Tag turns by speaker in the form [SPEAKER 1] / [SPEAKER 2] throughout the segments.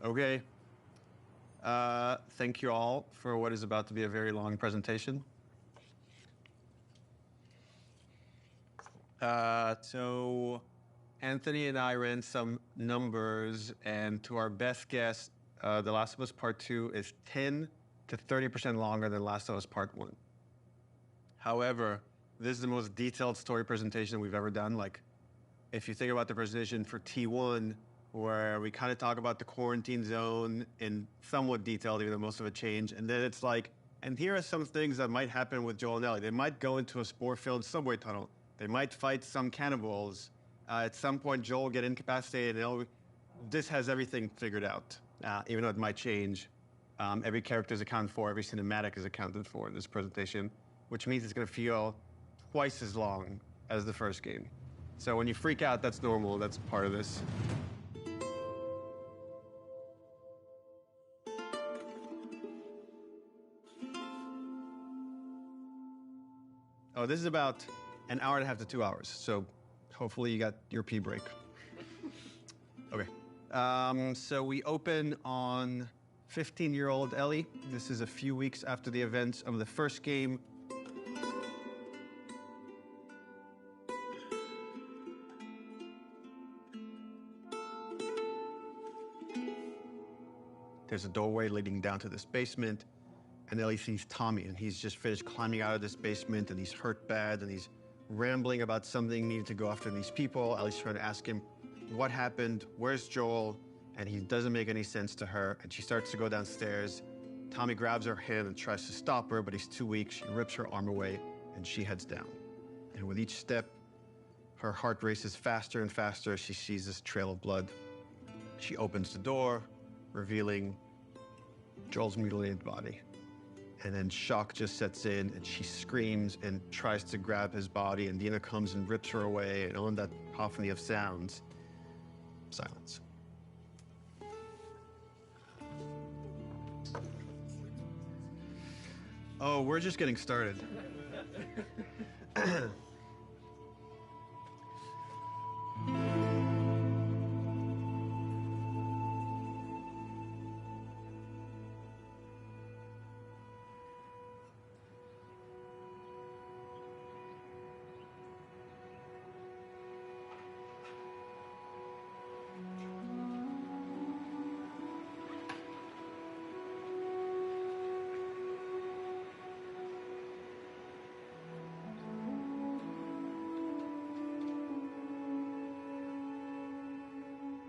[SPEAKER 1] Okay. Thank you all for what is about to be a very long presentation. So Anthony and I ran some numbers, and to our best guess, The Last of Us Part 2 is 10 to 30% longer than Last of Us Part 1. However, this is the most detailed story presentation we've ever done. Like, if you think about the presentation for T1, where we kind of talk about the quarantine zone in somewhat detail, even though most of it changed, and then it's like, and here are some things that might happen with Joel and Ellie. They might go into a spore-filled subway tunnel. They might fight some cannibals. At some point, Joel will get incapacitated. This has everything figured out, even though it might change. Every character is accounted for. Every cinematic is accounted for in this presentation, which means it's going to feel twice as long as the first game. So when you freak out, that's normal. That's part of this. Oh, this is about an hour and a half to 2 hours. So hopefully you got your pee break. Okay. So we open on 15-year-old Ellie. This is a few weeks after the events of the first game. There's a doorway leading down to this basement, and Ellie sees Tommy, and he's just finished climbing out of this basement, and he's hurt bad, and he's rambling about something, needing to go after these people. Ellie's trying to ask him what happened, where's Joel, and he doesn't make any sense to her, and she starts to go downstairs. Tommy grabs her hand and tries to stop her, but he's too weak. She rips her arm away, and she heads down. And with each step, her heart races faster and faster as she sees this trail of blood. She opens the door, revealing Joel's mutilated body. And then shock just sets in, and she screams and tries to grab his body, and Dina comes and rips her away, and on that cacophony of sounds, silence. Oh, we're just getting started.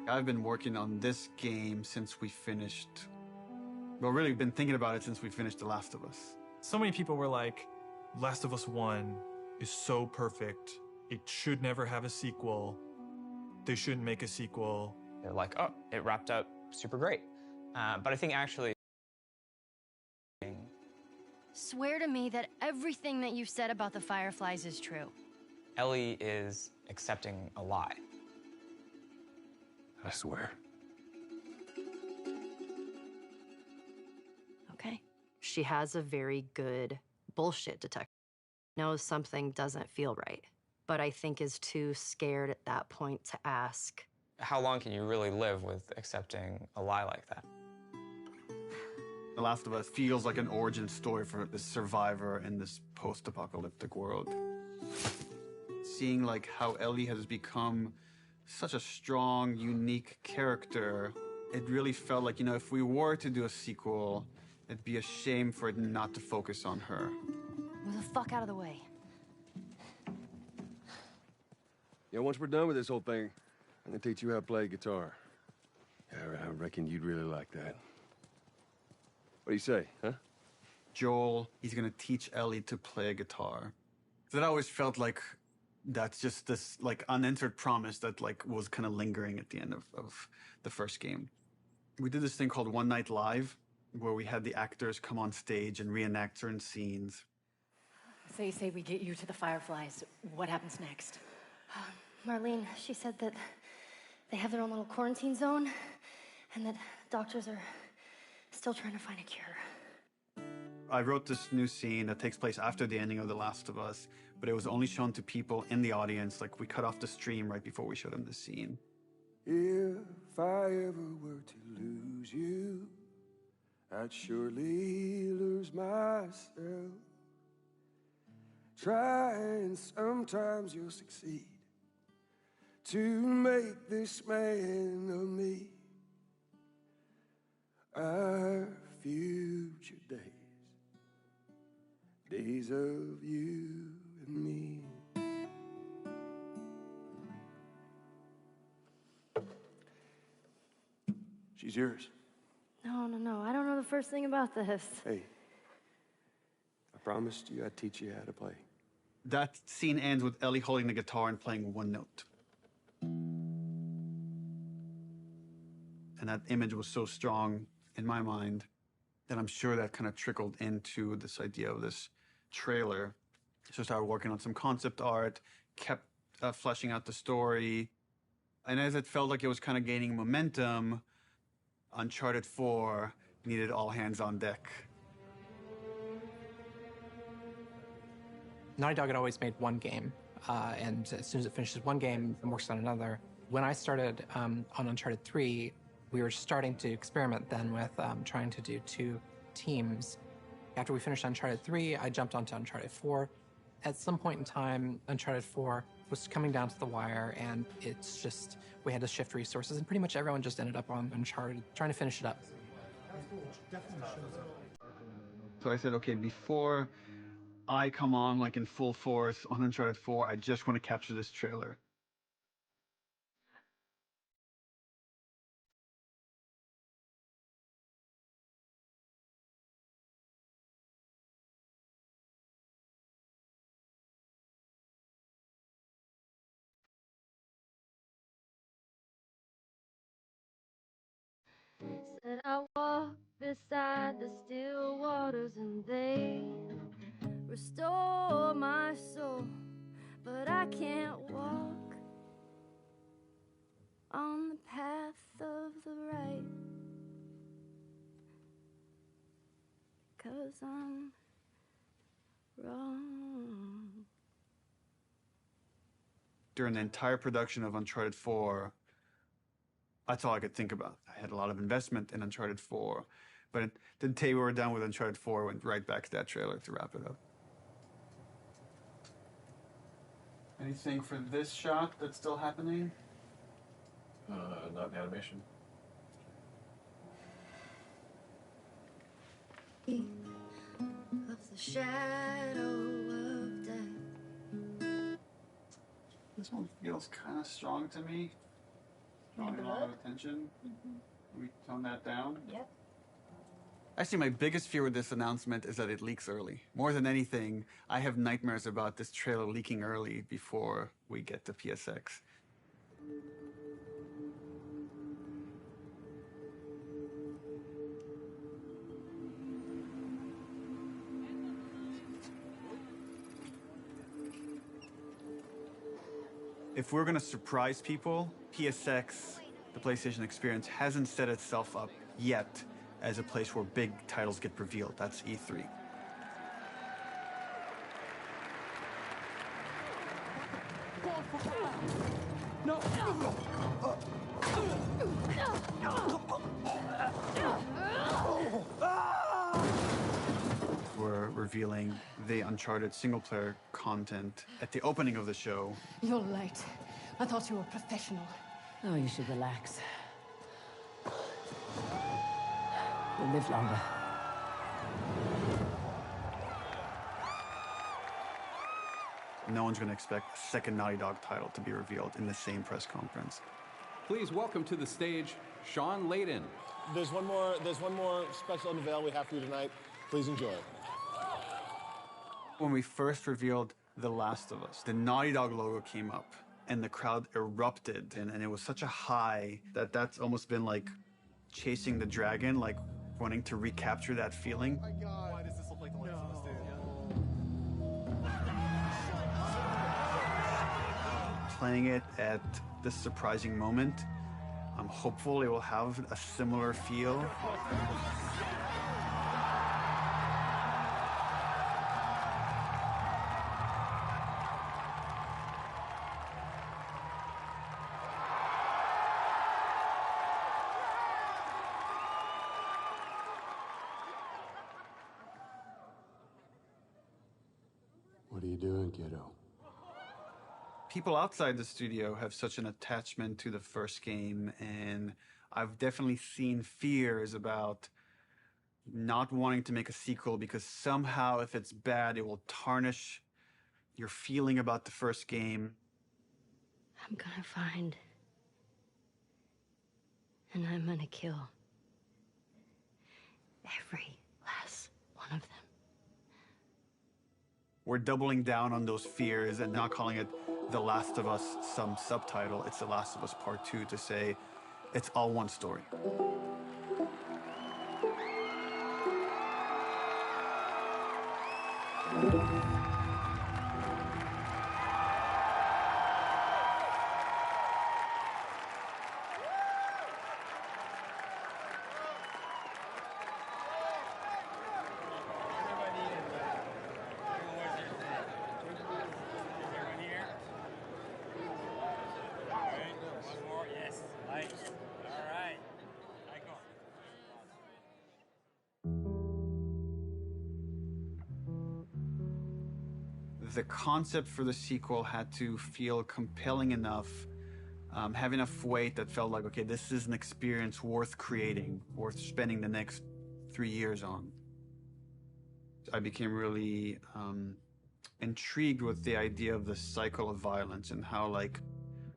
[SPEAKER 1] I've been working on this game since we finished, well, really been thinking about it since we finished The Last of Us.
[SPEAKER 2] So many people were like, Last of Us 1 is so perfect. It should never have a sequel. They shouldn't make a sequel.
[SPEAKER 3] They're like, oh, it wrapped up super great. But I think actually...
[SPEAKER 4] Swear to me that everything that you've said about the Fireflies is true.
[SPEAKER 3] Ellie is accepting a lie.
[SPEAKER 5] I swear.
[SPEAKER 4] Okay.
[SPEAKER 6] She has a very good bullshit detector. Knows something doesn't feel right, but I think is too scared at that point to ask.
[SPEAKER 3] How long can you really live with accepting a lie like that?
[SPEAKER 1] The Last of Us feels like an origin story for this survivor in this post-apocalyptic world. Seeing like how Ellie has become such a strong, unique character, it really felt like, you know, if we were to do a sequel, it'd be a shame for it not to focus on her.
[SPEAKER 4] Move the fuck out of the way.
[SPEAKER 5] Yeah, once we're done with this whole thing, I'm gonna teach you how to play guitar. I reckon you'd really like that. What do you say, huh?
[SPEAKER 1] Joel, he's gonna teach Ellie to play guitar. That always felt like that's just this like unanswered promise that like was kind of lingering at the end of the first game. We did this thing called One Night Live, where we had the actors come on stage and reenact certain scenes.
[SPEAKER 7] So you say we get you to the Fireflies. What happens next?
[SPEAKER 4] Marlene, she said that they have their own little quarantine zone and that doctors are still trying to find a cure.
[SPEAKER 1] I wrote this new scene that takes place after the ending of The Last of Us, but it was only shown to people in the audience. Like, we cut off the stream right before we showed them the scene.
[SPEAKER 5] If I ever were to lose you, I'd surely lose myself. Try and sometimes you'll succeed to make this man of me. Our future days of you and me. She's yours.
[SPEAKER 4] No. I don't know the first thing about this.
[SPEAKER 5] Hey, I promised you I'd teach you how to play.
[SPEAKER 1] That scene ends with Ellie holding the guitar and playing one note. And that image was so strong in my mind that I'm sure that kind of trickled into this idea of this trailer. So I started working on some concept art, kept fleshing out the story. And as it felt like it was kind of gaining momentum, Uncharted 4 needed all hands on deck.
[SPEAKER 8] Naughty Dog had always made one game, and as soon as it finishes one game, it works on another. When I started on Uncharted 3, we were starting to experiment then with trying to do 2 teams. After we finished Uncharted 3, I jumped onto Uncharted 4. At some point in time, Uncharted 4 was coming down to the wire, and it's just, we had to shift resources, and pretty much everyone just ended up on Uncharted, trying to finish it up.
[SPEAKER 1] So I said, okay, before I come on like in full force on Uncharted 4, I just want to capture this trailer.
[SPEAKER 4] Said I walk beside the still waters and they restore my soul, but I can't walk on the path of the right, 'cause I'm wrong.
[SPEAKER 1] During the entire production of Uncharted 4, that's all I could think about. I had a lot of investment in Uncharted 4, but the day we were done with Uncharted 4, I went right back to that trailer to wrap it up. Anything for this shot that's still happening?
[SPEAKER 5] Not in animation.
[SPEAKER 4] Of the shadow of death.
[SPEAKER 1] This one feels kind of strong to me. Drawing a lot of attention. Can we tone that down?
[SPEAKER 7] Yep.
[SPEAKER 1] Actually, my biggest fear with this announcement is that it leaks early. More than anything, I have nightmares about this trailer leaking early before we get to PSX. If we're gonna surprise people, PSX, the PlayStation Experience, hasn't set itself up yet as a place where big titles get revealed. That's E3. No. We're revealing the Uncharted single-player content at the opening of the show.
[SPEAKER 7] You're late. I thought you were professional.
[SPEAKER 9] Oh, you should relax. You'll live longer.
[SPEAKER 1] No one's going to expect a second Naughty Dog title to be revealed in the same press conference.
[SPEAKER 10] Please welcome to the stage, Sean Layden.
[SPEAKER 11] There's one more special unveil we have for you tonight. Please enjoy it.
[SPEAKER 1] When we first revealed The Last of Us, the Naughty Dog logo came up and the crowd erupted, and it was such a high that that's almost been like chasing the dragon, like wanting to recapture that feeling.
[SPEAKER 11] Oh my God. Why does this look like the lights on the stage?
[SPEAKER 1] Playing it at this surprising moment, I'm hopeful it will have a similar feel.
[SPEAKER 11] you doing, kiddo?
[SPEAKER 12] People outside the studio have such an attachment to the first game, and I've definitely seen fears about not wanting to make a sequel because somehow if it's bad, it will tarnish your feeling about the first game.
[SPEAKER 4] I'm gonna find. And I'm gonna kill. Every last one of them.
[SPEAKER 12] We're doubling down on those fears and not calling it The Last of Us some subtitle. It's The Last of Us Part 2 to say it's all one story. The concept for the sequel had to feel compelling enough, have enough weight that felt like, okay, this is an experience worth creating, worth spending the next 3 years on. I became really intrigued with the idea of the cycle of violence and how, like,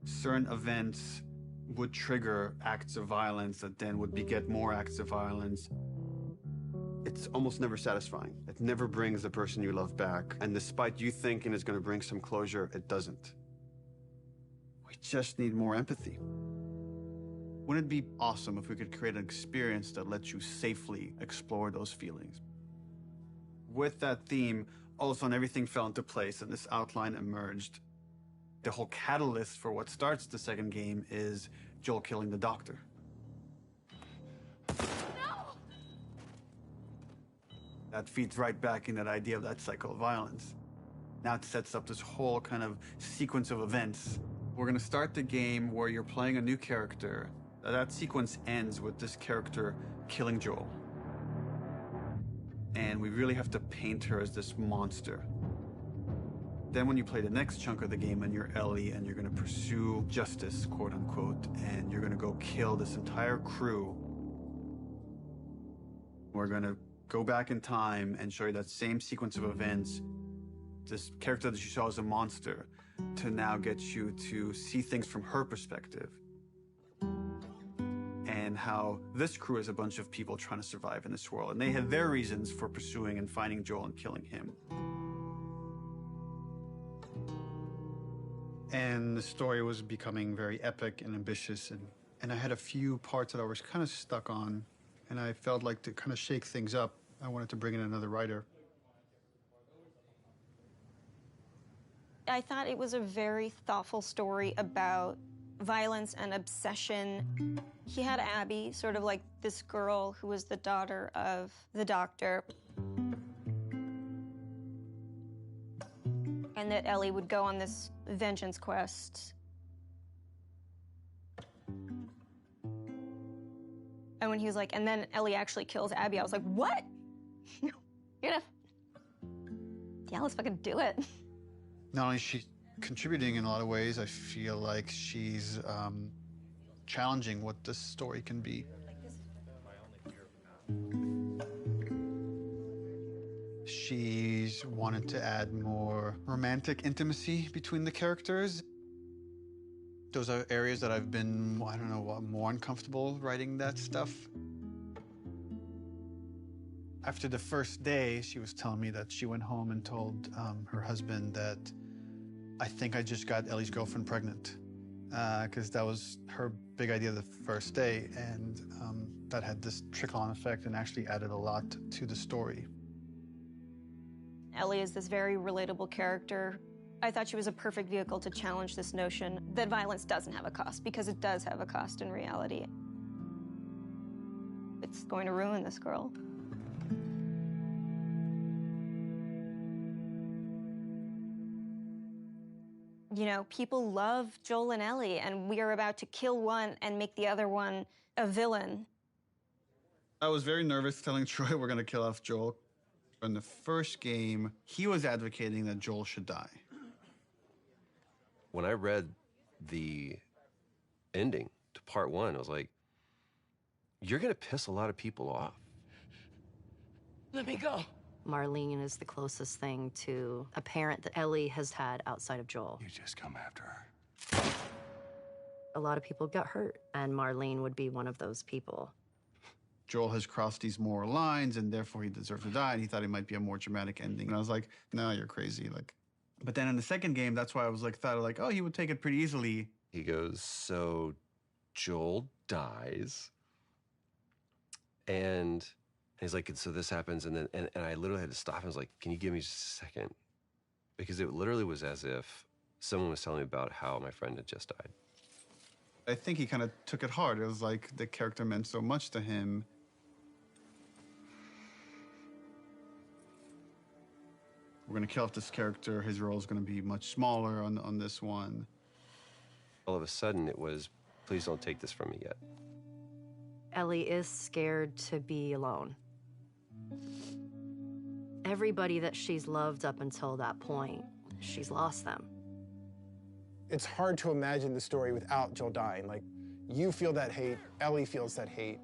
[SPEAKER 12] certain events would trigger acts of violence that then would beget more acts of violence.
[SPEAKER 1] It's almost never satisfying. It never brings the person you love back. And despite you thinking it's going to bring some closure, it doesn't. We just need more empathy. Wouldn't it be awesome if we could create an experience that lets you safely explore those feelings? With that theme, all of a sudden everything fell into place and this outline emerged. The whole catalyst for what starts the second game is Joel killing the doctor. That feeds right back in that idea of that cycle of violence. Now it sets up this whole kind of sequence of events. We're gonna start the game where you're playing a new character. That sequence ends with this character killing Joel. And we really have to paint her as this monster. Then when you play the next chunk of the game and you're Ellie and you're gonna pursue justice, quote unquote, and you're gonna go kill this entire crew, we're gonna go back in time and show you that same sequence of events, this character that you saw as a monster, to now get you to see things from her perspective. And how this crew is a bunch of people trying to survive in this world. And they have their reasons for pursuing and finding Joel and killing him.
[SPEAKER 12] And the story was becoming very epic and ambitious. And I had a few parts that I was kind of stuck on. And I felt like to kind of shake things up, I wanted to bring in another writer.
[SPEAKER 13] I thought it was a very thoughtful story about violence and obsession. He had Abby, sort of like this girl who was the daughter of the doctor. And that Ellie would go on this vengeance quest. And when he was like, and then Ellie actually kills Abby, I was like, what? You're gonna... Yeah, let's fucking do it.
[SPEAKER 12] Not only is she contributing in a lot of ways, I feel like she's challenging what this story can be. She's wanted to add more romantic intimacy between the characters. Those are areas that I've been, I don't know, more uncomfortable writing that stuff. After the first day, she was telling me that she went home and told her husband that I think I just got Ellie's girlfriend pregnant, because that was her big idea the first day, and that had this trickle-on effect and actually added a lot to the story.
[SPEAKER 13] Ellie is this very relatable character. I thought she was a perfect vehicle to challenge this notion that violence doesn't have a cost, because it does have a cost in reality. It's going to ruin this girl. You know, people love Joel and Ellie, and we are about to kill one and make the other one a villain.
[SPEAKER 12] I was very nervous telling Troy we're going to kill off Joel. In the first game, he was advocating that Joel should die.
[SPEAKER 5] When I read the ending to part 1, I was like, you're gonna piss a lot of people off.
[SPEAKER 9] Let me go.
[SPEAKER 6] Marlene is the closest thing to a parent that Ellie has had outside of Joel.
[SPEAKER 5] You just come after her.
[SPEAKER 6] A lot of people got hurt, and Marlene would be one of those people.
[SPEAKER 12] Joel has crossed these moral lines, and therefore he deserves to die, and he thought it might be a more dramatic ending. And I was like, no, you're crazy. Like, but then in the second game, that's why I was like, thought like, oh, he would take it pretty easily.
[SPEAKER 5] He goes, so Joel dies. And he's like, so this happens, and then and I literally had to stop. I was like, can you give me just a second? Because it literally was as if someone was telling me about how my friend had just died.
[SPEAKER 12] I think he kind of took it hard. It was like the character meant so much to him. We're gonna kill off this character. His role is gonna be much smaller on this one.
[SPEAKER 5] All of a sudden, it was, please don't take this from me yet.
[SPEAKER 6] Ellie is scared to be alone. Everybody that she's loved up until that point, she's lost them.
[SPEAKER 11] It's hard to imagine the story without Joel dying. Like, you feel that hate, Ellie feels that hate.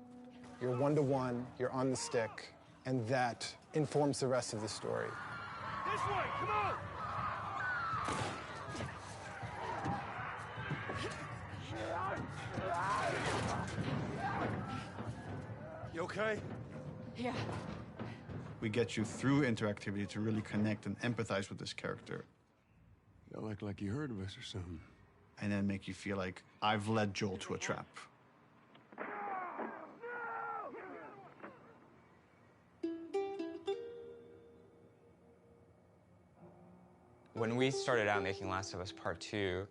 [SPEAKER 11] You're one-to-one, you're on the stick, and that informs the rest of the story.
[SPEAKER 14] This way, come on!
[SPEAKER 11] You okay?
[SPEAKER 9] Yeah.
[SPEAKER 12] We get you through interactivity to really connect and empathize with this character.
[SPEAKER 5] Y'all act like you heard of us or something.
[SPEAKER 12] And then make you feel like, I've led Joel to a trap.
[SPEAKER 3] When we started out making Last of Us Part 2,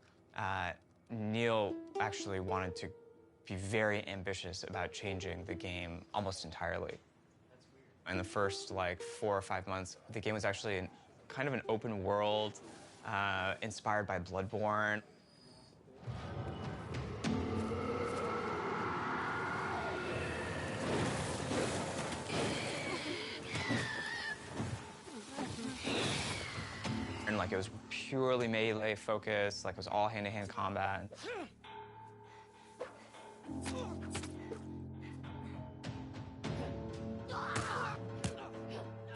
[SPEAKER 3] Neil actually wanted to be very ambitious about changing the game almost entirely. In the first, 4 or 5 months, the game was actually kind of an open world, inspired by Bloodborne. And it was purely melee focused, it was all hand-to-hand combat.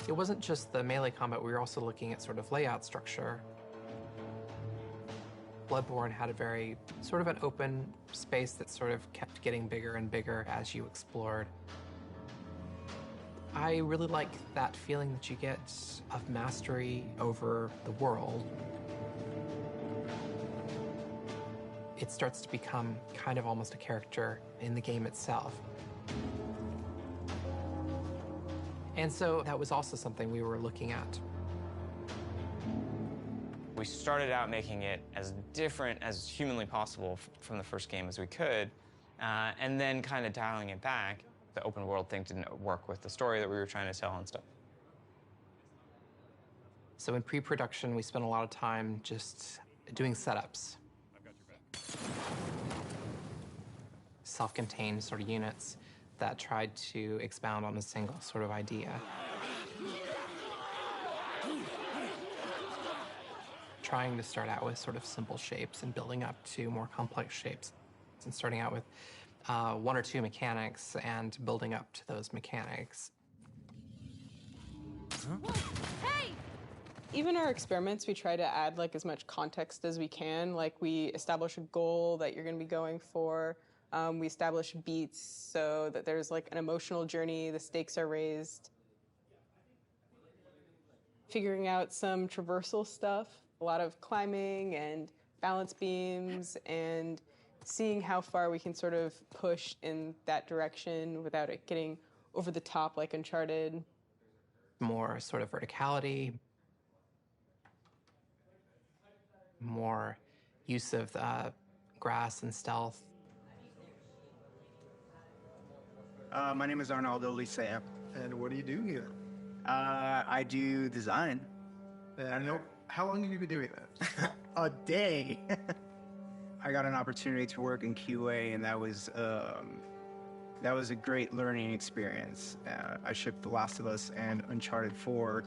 [SPEAKER 8] It wasn't just the melee combat, we were also looking at sort of layout structure. Bloodborne had a very sort of an open space that sort of kept getting bigger and bigger as you explored. I really like that feeling that you get of mastery over the world. It starts to become kind of almost a character in the game itself. And so that was also something we were looking at.
[SPEAKER 3] We started out making it as different as humanly possible from the first game as we could, and then kind of dialing it back. The open world thing didn't work with the story that we were trying to tell and stuff.
[SPEAKER 8] So in pre-production, we spent a lot of time just doing setups.
[SPEAKER 11] I've got your back.
[SPEAKER 8] Self-contained sort of units that tried to expound on a single sort of idea. Trying to start out with sort of simple shapes and building up to more complex shapes. And starting out with 1 or 2 mechanics and building up to those mechanics.
[SPEAKER 15] Huh? Hey! Even our experiments, we try to add as much context as we can. We establish a goal that you're going to be going for. We establish beats so that there's an emotional journey, the stakes are raised. Figuring out some traversal stuff, a lot of climbing and balance beams, and seeing how far we can sort of push in that direction without it getting over the top like Uncharted.
[SPEAKER 8] More sort of verticality, more use of grass and stealth.
[SPEAKER 16] My name is Arnaldo Licea.
[SPEAKER 17] And what do you do here?
[SPEAKER 16] I do design.
[SPEAKER 17] I know. How long have you been doing that?
[SPEAKER 16] A day. I got an opportunity to work in QA, and that was That was a great learning experience. I shipped The Last of Us and Uncharted 4.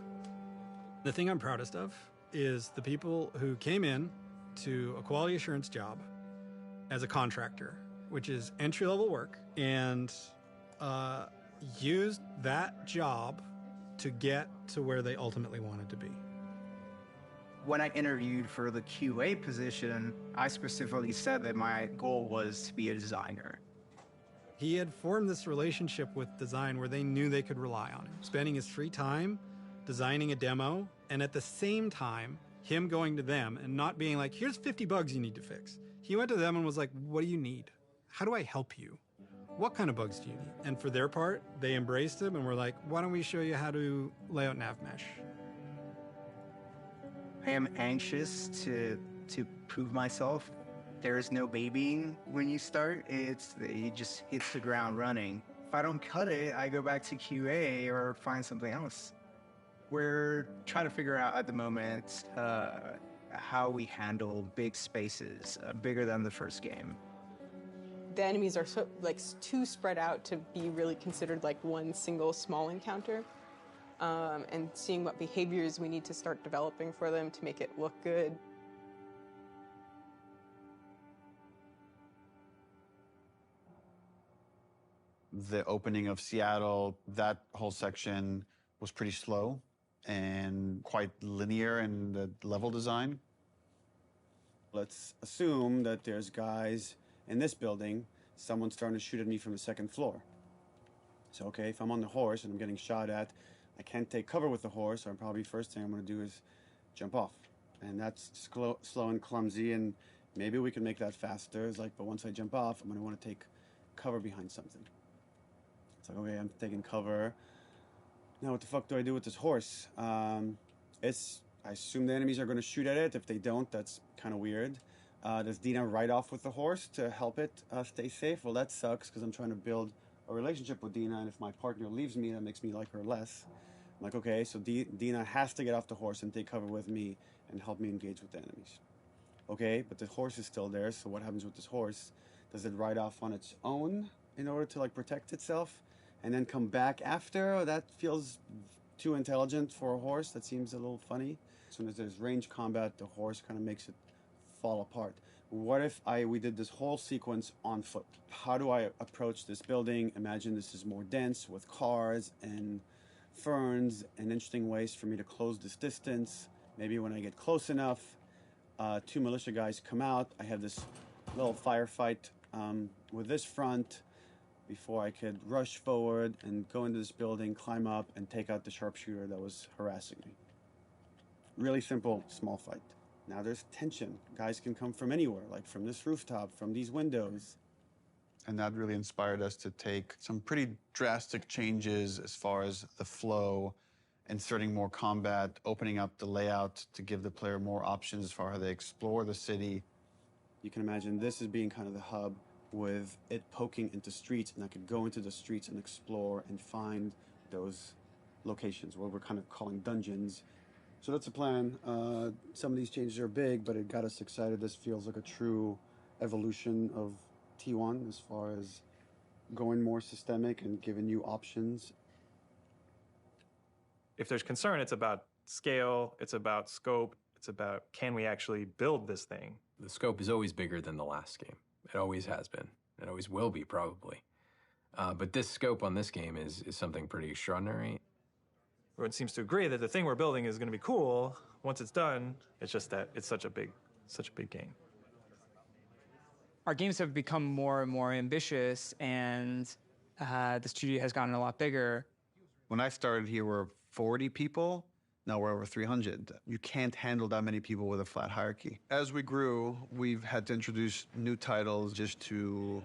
[SPEAKER 18] The thing I'm proudest of is the people who came in to a quality assurance job as a contractor, which is entry-level work, and used that job to get to where they ultimately wanted to be.
[SPEAKER 16] When I interviewed for the QA position, I specifically said that my goal was to be a designer.
[SPEAKER 18] He had formed this relationship with design where they knew they could rely on him, spending his free time designing a demo, and at the same time, him going to them and not being like, here's 50 bugs you need to fix. He went to them and was like, what do you need? How do I help you? What kind of bugs do you need? And for their part, they embraced him and were like, why don't we show you how to lay out nav mesh?
[SPEAKER 16] I am anxious to prove myself. There is no babying when you start. You just hit the ground running. If I don't cut it, I go back to QA or find something else. We're trying to figure out at the moment how we handle big spaces, bigger than the first game.
[SPEAKER 15] The enemies are so, too spread out to be really considered like one single small encounter. And seeing what behaviors we need to start developing for them to make it look good.
[SPEAKER 12] The opening of Seattle, that whole section was pretty slow and quite linear in the level design. Let's assume that there's guys in this building, someone's starting to shoot at me from the second floor. So, okay, if I'm on the horse and I'm getting shot at, I can't take cover with the horse, so probably first thing I'm gonna do is jump off. And that's slow and clumsy, and maybe we can make that faster. It's like, but once I jump off, I'm gonna wanna take cover behind something. It's like, okay, I'm taking cover. Now what the fuck do I do with this horse? I assume the enemies are gonna shoot at it. If they don't, that's kind of weird. Does Dina ride off with the horse to help it stay safe? Well, that sucks because I'm trying to build a relationship with Dina, and if my partner leaves me, that makes me like her less. I'm like, okay, so Dina has to get off the horse and take cover with me and help me engage with the enemies. Okay, but the horse is still there, so what happens with this horse? Does it ride off on its own in order to protect itself and then come back after? Oh, that feels too intelligent for a horse. That seems a little funny. As soon as there's range combat, the horse kind of makes it fall apart. What if we did this whole sequence on foot? How do I approach this building? Imagine this is more dense with cars and ferns and interesting ways for me to close this distance. Maybe when I get close enough, 2 militia guys come out. I have this little firefight with this front before I could rush forward and go into this building, climb up, and take out the sharpshooter that was harassing me. Really simple, small fight. Now there's tension. Guys can come from anywhere, like from this rooftop, from these windows. And that really inspired us to take some pretty drastic changes as far as the flow, inserting more combat, opening up the layout to give the player more options as far as how they explore the city. You can imagine this as being kind of the hub with it poking into streets, and I could go into the streets and explore and find those locations, what we're kind of calling dungeons. So that's the plan. Some of these changes are big, but it got us excited. This feels like a true evolution of T1 as far as going more systemic and giving you options.
[SPEAKER 2] If there's concern, it's about scale, it's about scope, it's about can we actually build this thing?
[SPEAKER 19] The scope is always bigger than the last game. It always has been. It always will be, probably. But this scope on this game is something pretty extraordinary.
[SPEAKER 2] Everyone seems to agree that the thing we're building is going to be cool. Once it's done, it's just that it's such a big game.
[SPEAKER 20] Our games have become more and more ambitious, and the studio has gotten a lot bigger.
[SPEAKER 12] When I started here, we were 40 people. Now we're over 300. You can't handle that many people with a flat hierarchy. As we grew, we've had to introduce new titles just to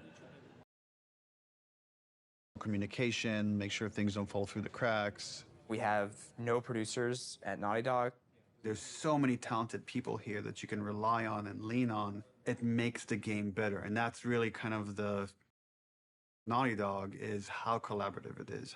[SPEAKER 12] communication, make sure things don't fall through the cracks.
[SPEAKER 3] We have no producers at Naughty Dog.
[SPEAKER 12] There's so many talented people here that you can rely on and lean on. It makes the game better. And that's really kind of the Naughty Dog, is how collaborative it is.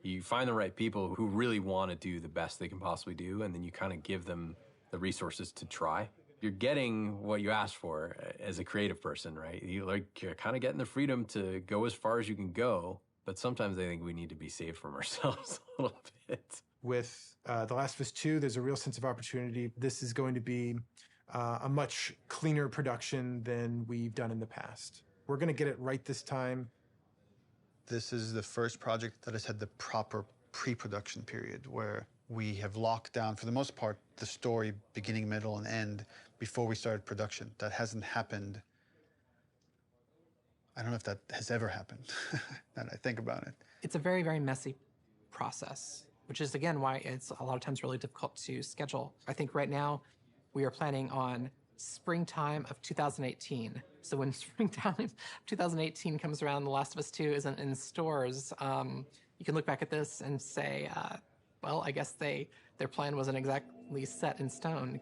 [SPEAKER 19] You find the right people who really want to do the best they can possibly do, and then you kind of give them the resources to try. You're getting what you asked for as a creative person, right? You're kind of getting the freedom to go as far as you can go, but sometimes I think we need to be safe from ourselves a little bit.
[SPEAKER 11] With The Last of Us 2, there's a real sense of opportunity. This is going to be a much cleaner production than we've done in the past. We're going to get it right this time.
[SPEAKER 12] This is the first project that has had the proper pre-production period where we have locked down, for the most part, the story beginning, middle, and end before we started production. That hasn't happened. I don't know if that has ever happened, now that I think about it.
[SPEAKER 8] It's a very, very messy process, which is, again, why it's a lot of times really difficult to schedule. I think right now we are planning on springtime of 2018. So when springtime of 2018 comes around, The Last of Us 2 isn't in stores, you can look back at this and say, well, I guess their plan wasn't exactly set in stone.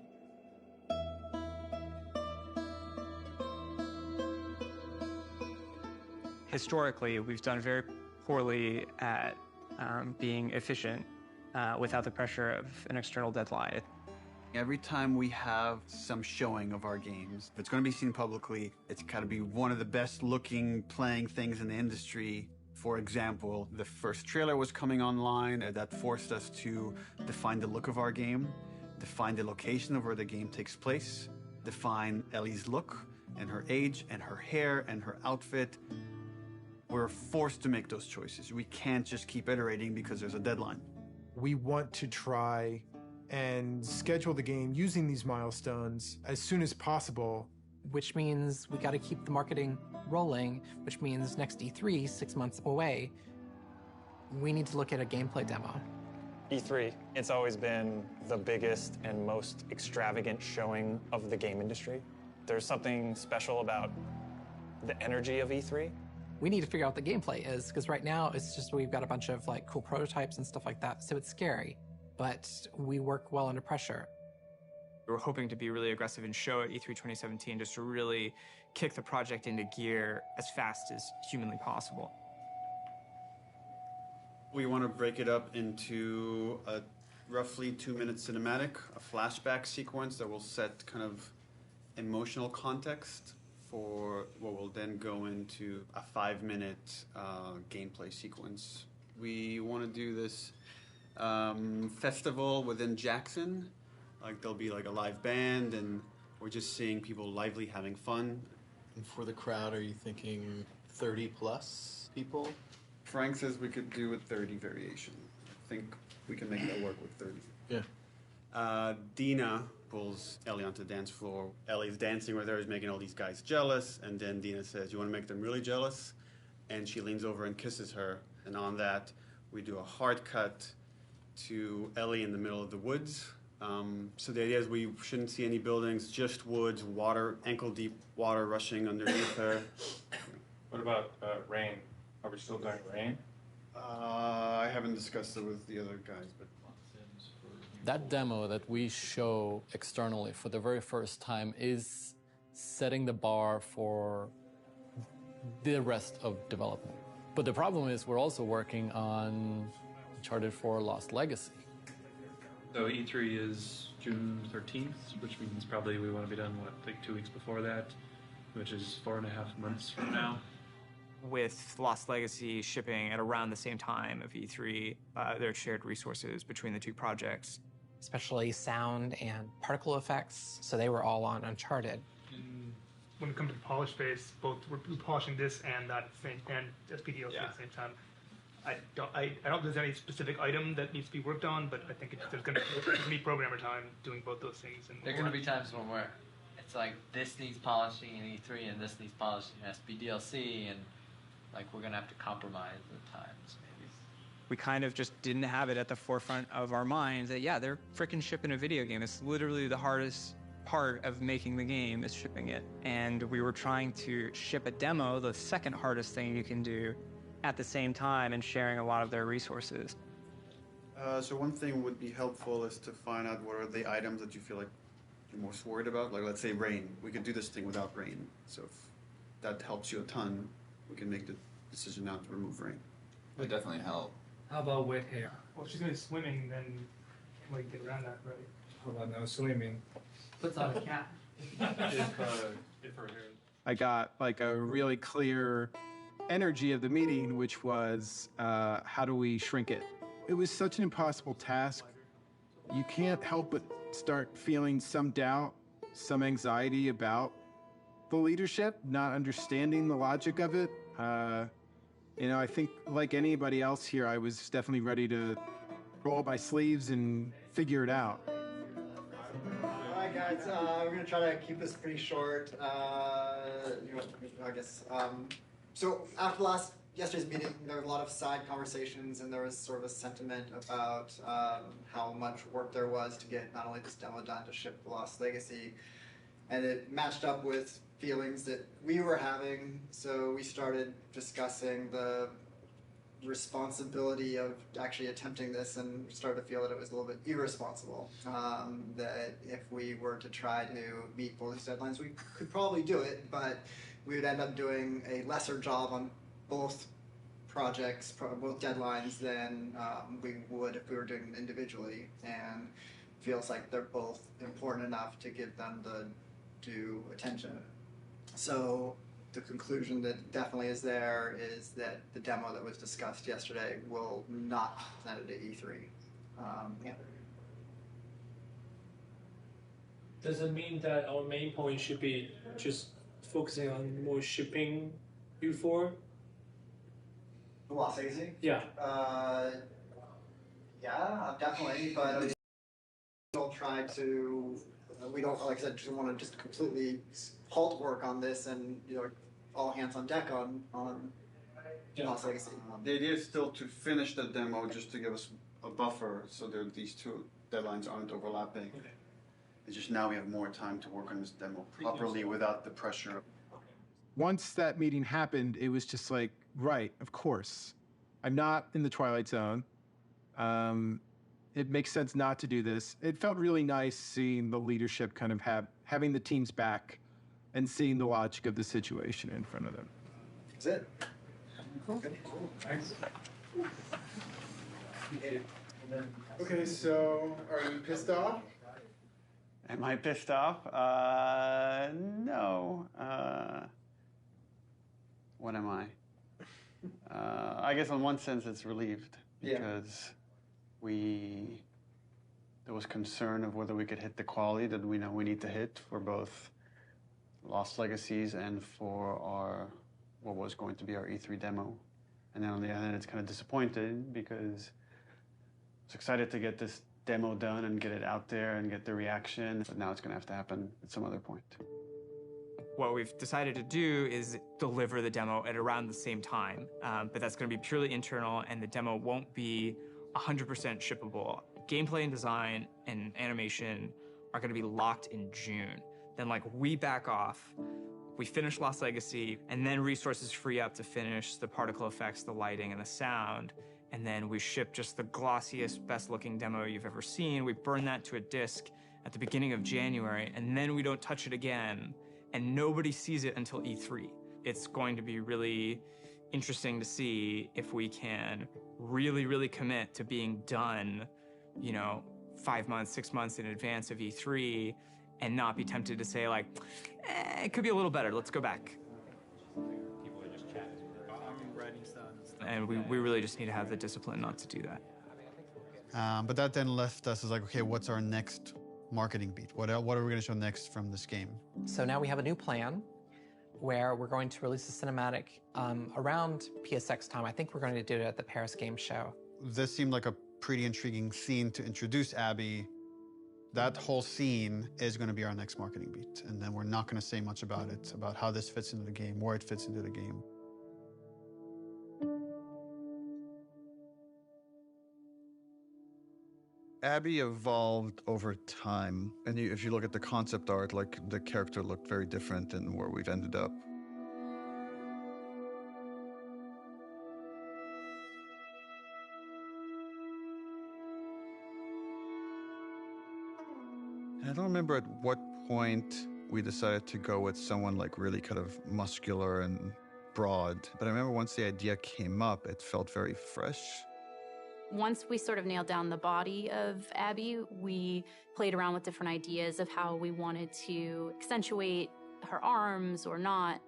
[SPEAKER 20] Historically, we've done very poorly at being efficient without the pressure of an external deadline.
[SPEAKER 12] Every time we have some showing of our games, if it's going to be seen publicly, it's got to be one of the best looking playing things in the industry. For example, the first trailer was coming online, and that forced us to define the look of our game, define the location of where the game takes place, define Ellie's look and her age and her hair and her outfit. We're forced to make those choices. We can't just keep iterating because there's a deadline.
[SPEAKER 11] We want to try and schedule the game using these milestones as soon as possible.
[SPEAKER 8] Which means we got to keep the marketing rolling, which means next E3, 6 months away, we need to look at a gameplay demo.
[SPEAKER 2] E3, it's always been the biggest and most extravagant showing of the game industry. There's something special about the energy of E3.
[SPEAKER 8] We need to figure out what the gameplay is, because right now it's just we've got a bunch of like cool prototypes and stuff like that, so it's scary, but we work well under pressure.
[SPEAKER 20] We're hoping to be really aggressive and show at E3 2017 just to really kick the project into gear as fast as humanly possible.
[SPEAKER 12] We want to break it up into a roughly 2-minute cinematic, a flashback sequence that will set kind of emotional context for what will then go into a 5-minute gameplay sequence. We want to do this festival within Jackson. Like there'll be like a live band and we're just seeing people lively having fun.
[SPEAKER 21] And for the crowd, are you thinking 30 plus people?
[SPEAKER 12] Frank says we could do a 30 variation. I think we can make that work with 30.
[SPEAKER 21] Yeah.
[SPEAKER 12] Dina pulls Ellie onto the dance floor. Ellie's dancing with her, is making all these guys jealous, and then Dina says, you want to make them really jealous? And she leans over and kisses her, and on that, we do a hard cut to Ellie in the middle of the woods. So the idea is we shouldn't see any buildings, just woods, water, ankle-deep water rushing underneath her.
[SPEAKER 22] What about rain? Are we still doing rain?
[SPEAKER 12] I haven't discussed it with the other guys, but...
[SPEAKER 23] That demo that we show externally for the very first time is setting the bar for the rest of development. But the problem is we're also working on Uncharted 4 Lost Legacy.
[SPEAKER 22] So E3 is June 13th, which means probably we want to be done, what, like 2 weeks before that, which is 4.5 months from now.
[SPEAKER 20] With Lost Legacy shipping at around the same time of E3, there are shared resources between the two projects.
[SPEAKER 8] Especially sound and particle effects, so they were all on Uncharted.
[SPEAKER 24] When it comes to the polish phase, both we're polishing this and that same and SPDLC at the same time. I don't think there's any specific item that needs to be worked on, but I think there's going to be programmer time doing both those things. And
[SPEAKER 25] there are going to be times when it's like this needs polishing in E3 and this needs polishing in SPDLC, and like we're going to have to compromise at times maybe.
[SPEAKER 20] We kind of just didn't have it at the forefront of our minds that, yeah, they're frickin' shipping a video game. It's literally the hardest part of making the game is shipping it. And we were trying to ship a demo, the second hardest thing you can do, at the same time and sharing a lot of their resources.
[SPEAKER 12] So one thing would be helpful is to find out what are the items that you feel like you're most worried about. Like let's say rain. We could do this thing without rain. So if that helps you a ton, we can make the decision not to remove rain.
[SPEAKER 21] It would definitely help.
[SPEAKER 24] How about wet hair? Well, if she's going to be swimming, then we can get around that, right?
[SPEAKER 21] How about no swimming?
[SPEAKER 25] Puts on a cap.
[SPEAKER 17] I got like a really clear energy of the meeting, which was how do we shrink it? It was such an impossible task. You can't help but start feeling some doubt, some anxiety about the leadership, not understanding the logic of it. You know, I think like anybody else here, I was definitely ready to roll up my sleeves and figure it out.
[SPEAKER 1] All right, guys, we're gonna try to keep this pretty short. I guess. So after yesterday's meeting, there were a lot of side conversations, and there was sort of a sentiment about how much work there was to get not only this demo done to ship the Lost Legacy, and it matched up with feelings that we were having. So we started discussing the responsibility of actually attempting this, and started to feel that it was a little bit irresponsible. That if we were to try to meet both these deadlines, we could probably do it, but we would end up doing a lesser job on both projects, both deadlines, than we would if we were doing them individually. And feels like they're both important enough to give them the due attention. So the conclusion that definitely is there is that the demo that was discussed yesterday will not be presented at E3. Yeah.
[SPEAKER 4] Does it mean that our main point should be just focusing on more shipping before?
[SPEAKER 1] The Lost Legacy?
[SPEAKER 4] Yeah.
[SPEAKER 1] Yeah, definitely, but I mean, we'll try to, we don't, like I said, just want to just completely halt work on this and, you know, all hands on deck on Lost Legacy.
[SPEAKER 12] The idea is still to finish the demo just to give us a buffer so that these two deadlines aren't overlapping. Okay. It's just now we have more time to work on this demo properly without the pressure.
[SPEAKER 17] Once that meeting happened, it was just like, right, of course. I'm not in the Twilight Zone. It makes sense not to do this. It felt really nice seeing the leadership kind of having the teams back and seeing the logic of the situation in front of them.
[SPEAKER 1] That's it.
[SPEAKER 4] Cool. Thanks.
[SPEAKER 17] Okay, so are you pissed off?
[SPEAKER 12] Am I pissed off? No. What am I? I guess in one sense it's relieved because there was concern of whether we could hit the quality that we know we need to hit for both Lost Legacies and for what was going to be our E3 demo. And then on the other hand, it's kind of disappointed because I was excited to get this demo done and get it out there and get the reaction, but now it's going to have to happen at some other point.
[SPEAKER 3] What we've decided to do is deliver the demo at around the same time, but that's going to be purely internal, and the demo won't be 100% shippable. Gameplay and design and animation are going to be locked in June. Then, like, we back off, we finish Lost Legacy, and then resources free up to finish the particle effects, the lighting, and the sound. And then we ship just the glossiest, best-looking demo you've ever seen. We burn that to a disc at the beginning of January, and then we don't touch it again, and nobody sees it until E3. It's going to be really interesting to see if we can really, really commit to being done, you know, 5 months, 6 months in advance of E3, and not be tempted to say, like, it could be a little better, let's go back.
[SPEAKER 21] People are just chatting. I'm writing stuff.
[SPEAKER 3] And we really just need to have the discipline not to do that.
[SPEAKER 12] But that then left us as like, okay, what's our next marketing beat? What are we going to show next from this game?
[SPEAKER 8] So now we have a new plan where we're going to release a cinematic around PSX time. I think we're going to do it at the Paris Game Show.
[SPEAKER 12] This seemed like a pretty intriguing scene to introduce Abby. That whole scene is going to be our next marketing beat. And then we're not going to say much about it, about how this fits into the game, where it fits into the game. Abby evolved over time. And if you look at the concept art, like, the character looked very different than where we've ended up. I don't remember at what point we decided to go with someone like really kind of muscular and broad. But I remember once the idea came up, it felt very fresh.
[SPEAKER 6] Once we sort of nailed down the body of Abby, we played around with different ideas of how we wanted to accentuate her arms or not.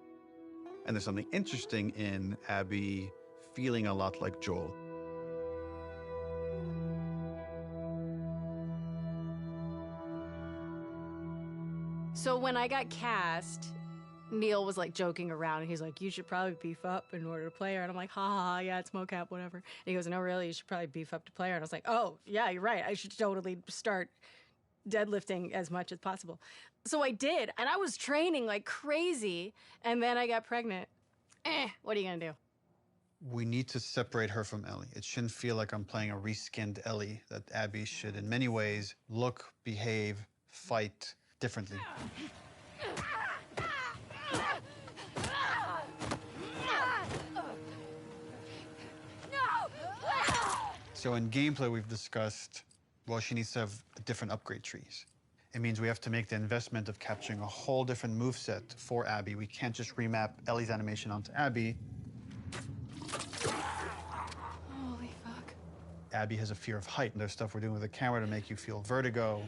[SPEAKER 12] And there's something interesting in Abby feeling a lot like Joel.
[SPEAKER 7] So when I got cast, Neil was like joking around, and he's like, "You should probably beef up in order to play her." And I'm like, "Ha ha, ha, yeah, it's mocap, whatever." And he goes, "No, really, you should probably beef up to play her." And I was like, "Oh, yeah, you're right. I should totally start deadlifting as much as possible." So I did, and I was training like crazy, and then I got pregnant. What are you gonna do?
[SPEAKER 12] We need to separate her from Ellie. It shouldn't feel like I'm playing a reskinned Ellie, that Abby should, in many ways, look, behave, fight differently. So in gameplay, we've discussed, well, she needs to have different upgrade trees. It means we have to make the investment of capturing a whole different moveset for Abby. We can't just remap Ellie's animation onto Abby.
[SPEAKER 7] Holy fuck.
[SPEAKER 12] Abby has a fear of height, and there's stuff we're doing with the camera to make you feel vertigo.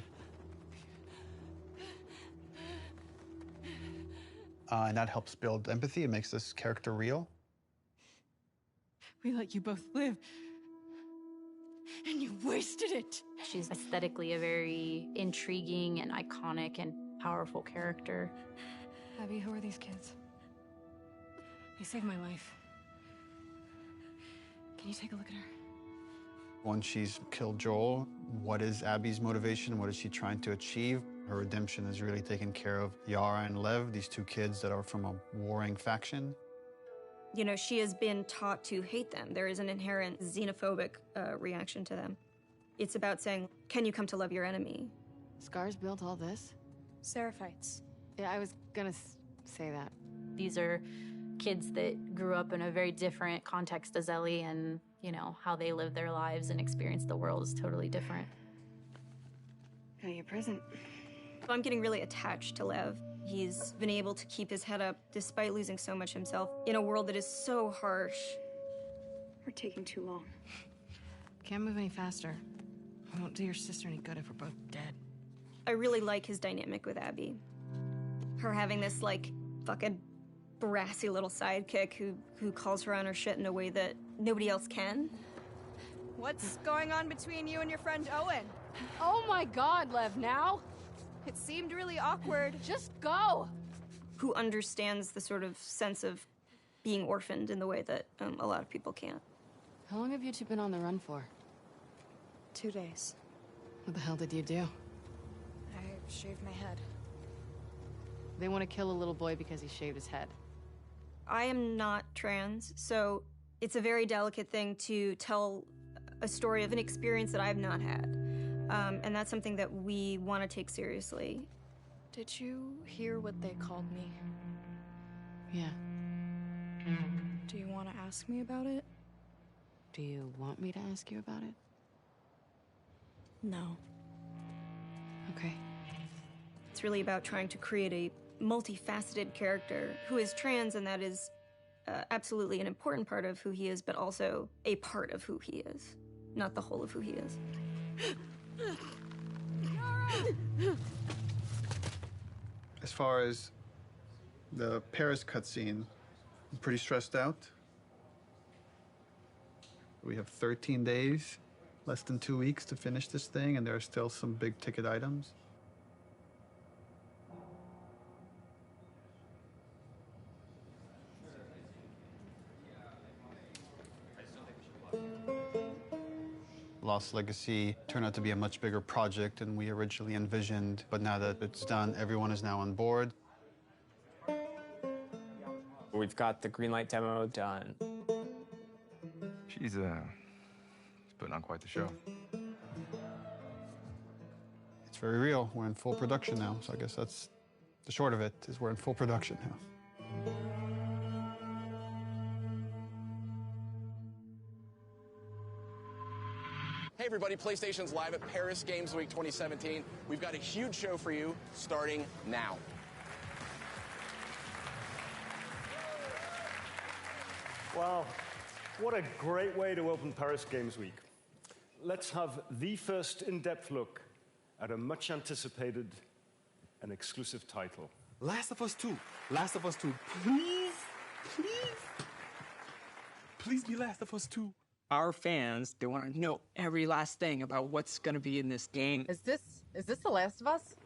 [SPEAKER 12] And that helps build empathy. It makes this character real.
[SPEAKER 7] We let you both live, and you wasted it.
[SPEAKER 6] She's aesthetically a very intriguing and iconic and powerful character.
[SPEAKER 7] Abby, who are these kids? They saved my life. Can you take a look at her?
[SPEAKER 12] Once she's killed Joel, what is Abby's motivation? What is she trying to achieve? Her redemption is really taking care of Yara and Lev, these two kids that are from a warring faction.
[SPEAKER 10] You know, she has been taught to hate them. There is an inherent xenophobic reaction to them. It's about saying, can you come to love your enemy?
[SPEAKER 7] Scars built all this?
[SPEAKER 10] Seraphites.
[SPEAKER 7] Yeah, I was gonna say that.
[SPEAKER 6] These are kids that grew up in a very different context as Ellie, and, you know, how they live their lives and experience the world is totally different.
[SPEAKER 7] Oh, you're present.
[SPEAKER 10] I'm getting really attached to Lev. He's been able to keep his head up despite losing so much himself in a world that is so harsh.
[SPEAKER 7] We're taking too long. Can't move any faster. I won't do your sister any good if we're both dead.
[SPEAKER 10] I really like his dynamic with Abby. Her having this, like, fucking brassy little sidekick who calls her on her shit in a way that nobody else can.
[SPEAKER 13] What's going on between you and your friend Owen?
[SPEAKER 7] Oh my God, Lev, now?
[SPEAKER 13] It seemed really awkward.
[SPEAKER 7] Just go!
[SPEAKER 10] Who understands the sort of sense of being orphaned in the way that a lot of people can't.
[SPEAKER 7] How long have you two been on the run for?
[SPEAKER 13] 2 days.
[SPEAKER 7] What the hell did you do?
[SPEAKER 13] I shaved my head.
[SPEAKER 7] They want to kill a little boy because he shaved his head.
[SPEAKER 10] I am not trans, so it's a very delicate thing to tell a story of an experience that I've not had. And that's something that we want to take seriously.
[SPEAKER 13] Did you hear what they called me?
[SPEAKER 7] Yeah.
[SPEAKER 13] Do you want to ask me about it?
[SPEAKER 7] Do you want me to ask you about it?
[SPEAKER 13] No.
[SPEAKER 7] Okay.
[SPEAKER 10] It's really about trying to create a multifaceted character who is trans, and that is absolutely an important part of who he is, but also a part of who he is, not the whole of who he is.
[SPEAKER 12] As far as the Paris cutscene, I'm pretty stressed out. We have 13 days, less than 2 weeks to finish this thing, and there are still some big ticket items. Lost Legacy turned out to be a much bigger project than we originally envisioned, but now that it's done, everyone is now on board.
[SPEAKER 3] We've got the Greenlight demo done.
[SPEAKER 14] She's putting on quite the show.
[SPEAKER 12] It's very real. We're in full production now, so I guess that's the short of it, is we're in full production now.
[SPEAKER 26] Hey everybody, PlayStation's live at Paris Games Week 2017. We've got a huge show for you starting now.
[SPEAKER 27] Wow, what a great way to open Paris Games Week.
[SPEAKER 5] let's have the first in-depth look at a much anticipated and exclusive title.
[SPEAKER 9] Last of Us 2. Last of Us 2. Please, please. Please be Last of Us 2.
[SPEAKER 20] Our fans, they want to know every last thing about what's going to be in this game.
[SPEAKER 15] Is this The Last of Us?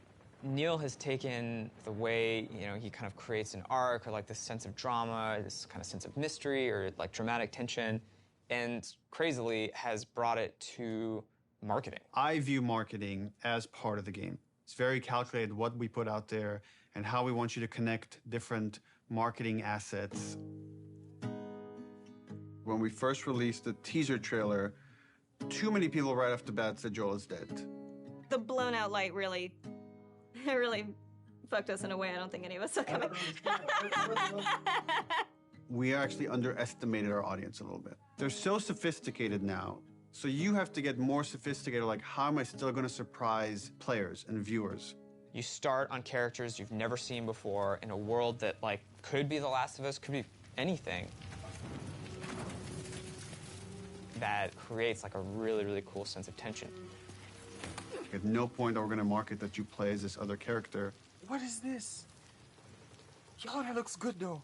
[SPEAKER 3] Neil has taken the way, he kind of creates an arc or like this sense of drama, this kind of sense of mystery or like dramatic tension, and crazily has brought it to marketing.
[SPEAKER 12] I view marketing as part of the game. It's very calculated what we put out there and how we want you to connect different marketing assets. When we first released the teaser trailer, too many people right off the bat said Joel is dead.
[SPEAKER 10] The blown out light really fucked us in a way I don't think any of us saw coming.
[SPEAKER 12] We actually underestimated our audience a little bit. They're so sophisticated now, so you have to get more sophisticated, like how am I still gonna surprise players and viewers?
[SPEAKER 3] You start on characters you've never seen before in a world that like could be The Last of Us, could be anything. That creates like a really, really cool sense of tension.
[SPEAKER 12] At no point are we gonna market that you play as this other character.
[SPEAKER 9] What is this? Yo, that looks good though.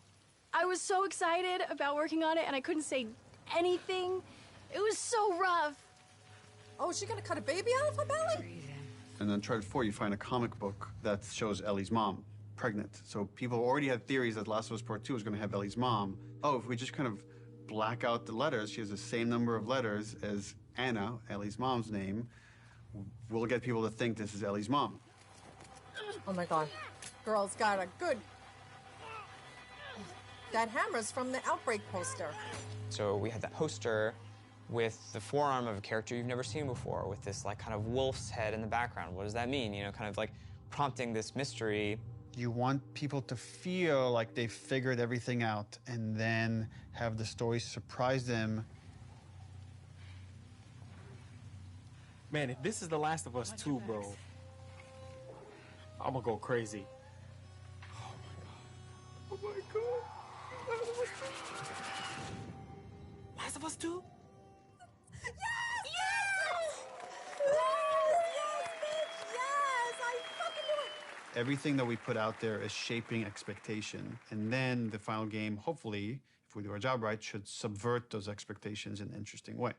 [SPEAKER 7] I was so excited about working on it, and I couldn't say anything. It was so rough.
[SPEAKER 15] Oh, she gonna cut a baby out of her belly?
[SPEAKER 12] And then Uncharted 4, you find a comic book that shows Ellie's mom pregnant. So people already had theories that Last of Us Part 2 was gonna have Ellie's mom. Oh, if we just kind of black out the letters, she has the same number of letters as Anna, Ellie's mom's name, we'll get people to think this is Ellie's mom.
[SPEAKER 15] Oh my God. Girl's got a good... That hammer's from the Outbreak poster.
[SPEAKER 3] So we had that poster with the forearm of a character you've never seen before, with this like kind of wolf's head in the background. What does that mean? Kind of like prompting this mystery.
[SPEAKER 12] You want people to feel like they figured everything out and then have the story surprise them.
[SPEAKER 9] Man, if this is The Last of Us 2, bro, I'm gonna go crazy. Oh my God. Last of Us 2?
[SPEAKER 15] Yes! Yes! Yes, bitch! Yes! I fucking knew it!
[SPEAKER 12] Everything that we put out there is shaping expectation. And then the final game, hopefully, if we do our job right, should subvert those expectations in an interesting way.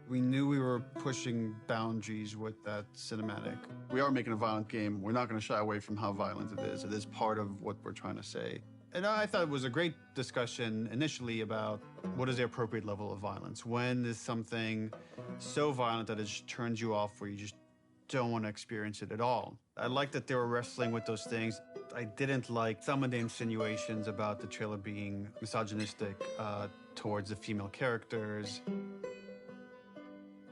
[SPEAKER 12] We knew we were pushing boundaries with that cinematic. We are making a violent game. We're not going to shy away from how violent it is. It is part of what we're trying to say. And I thought it was a great discussion initially about what is the appropriate level of violence. When is something so violent that it just turns you off where you just don't want to experience it at all? I liked that they were wrestling with those things. I didn't like some of the insinuations about the trailer being misogynistic towards the female characters.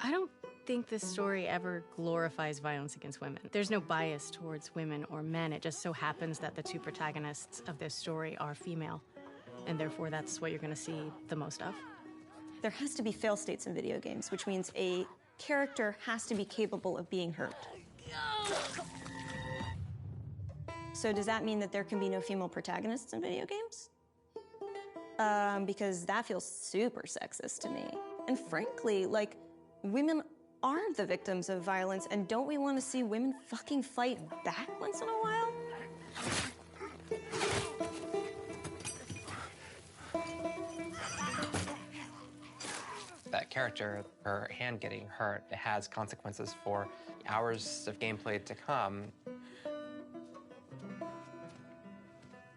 [SPEAKER 7] I don't think this story ever glorifies violence against women. There's no bias towards women or men. It just so happens that the two protagonists of this story are female, and therefore that's what you're going to see the most of.
[SPEAKER 10] There has to be fail states in video games, which means a character has to be capable of being hurt. So does that mean that there can be no female protagonists in video games? Because that feels super sexist to me. And frankly, like, women are the victims of violence, and don't we want to see women fucking fight back once in a while?
[SPEAKER 16] That character, her hand getting hurt, it has consequences for hours of gameplay to come.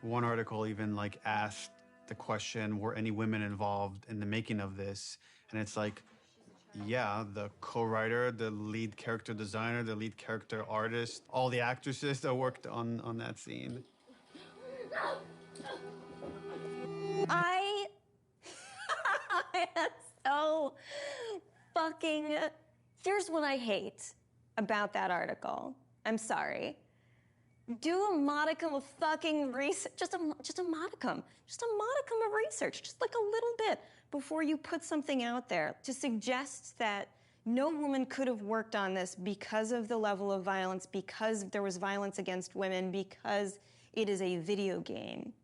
[SPEAKER 12] One article even like asked the question, were any women involved in the making of this? And it's like, yeah, the co-writer, the lead character designer, the lead character artist, all the actresses that worked on that scene.
[SPEAKER 10] I am so fucking... Here's what I hate about that article. I'm sorry. Do a modicum of fucking research, just a modicum of research, just like a little bit, before you put something out there to suggest that no woman could have worked on this because of the level of violence, because there was violence against women, because it is a video game.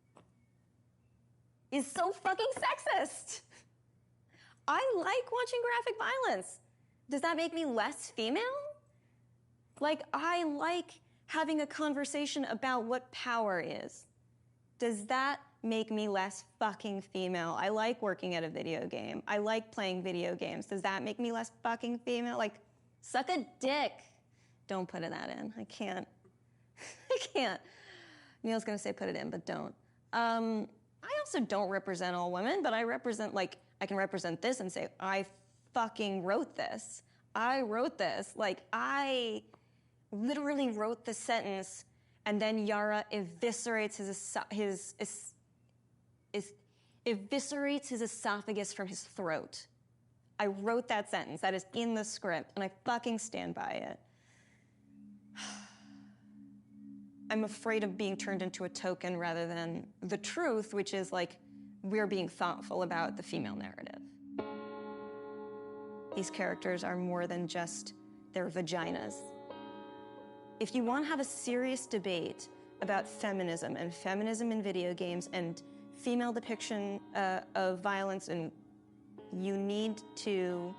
[SPEAKER 10] is so fucking sexist. I like watching graphic violence. Does that make me less female? Like, I like having a conversation about what power is. Does that make me less fucking female? I like working at a video game. I like playing video games. Does that make me less fucking female? Like, suck a dick. Don't put that in. I can't. I can't. Neil's gonna say put it in, but don't. I also don't represent all women, but I represent, like, I can represent this and say, I fucking wrote this. I wrote this. Like, I literally wrote the sentence, and then Yara eviscerates eviscerates his esophagus from his throat. I wrote that sentence. That is in the script, and I fucking stand by it. I'm afraid of being turned into a token rather than the truth, which is like, we're being thoughtful about the female narrative. These characters are more than just their vaginas. If you want to have a serious debate about feminism and feminism in video games and female depiction of violence, and you need to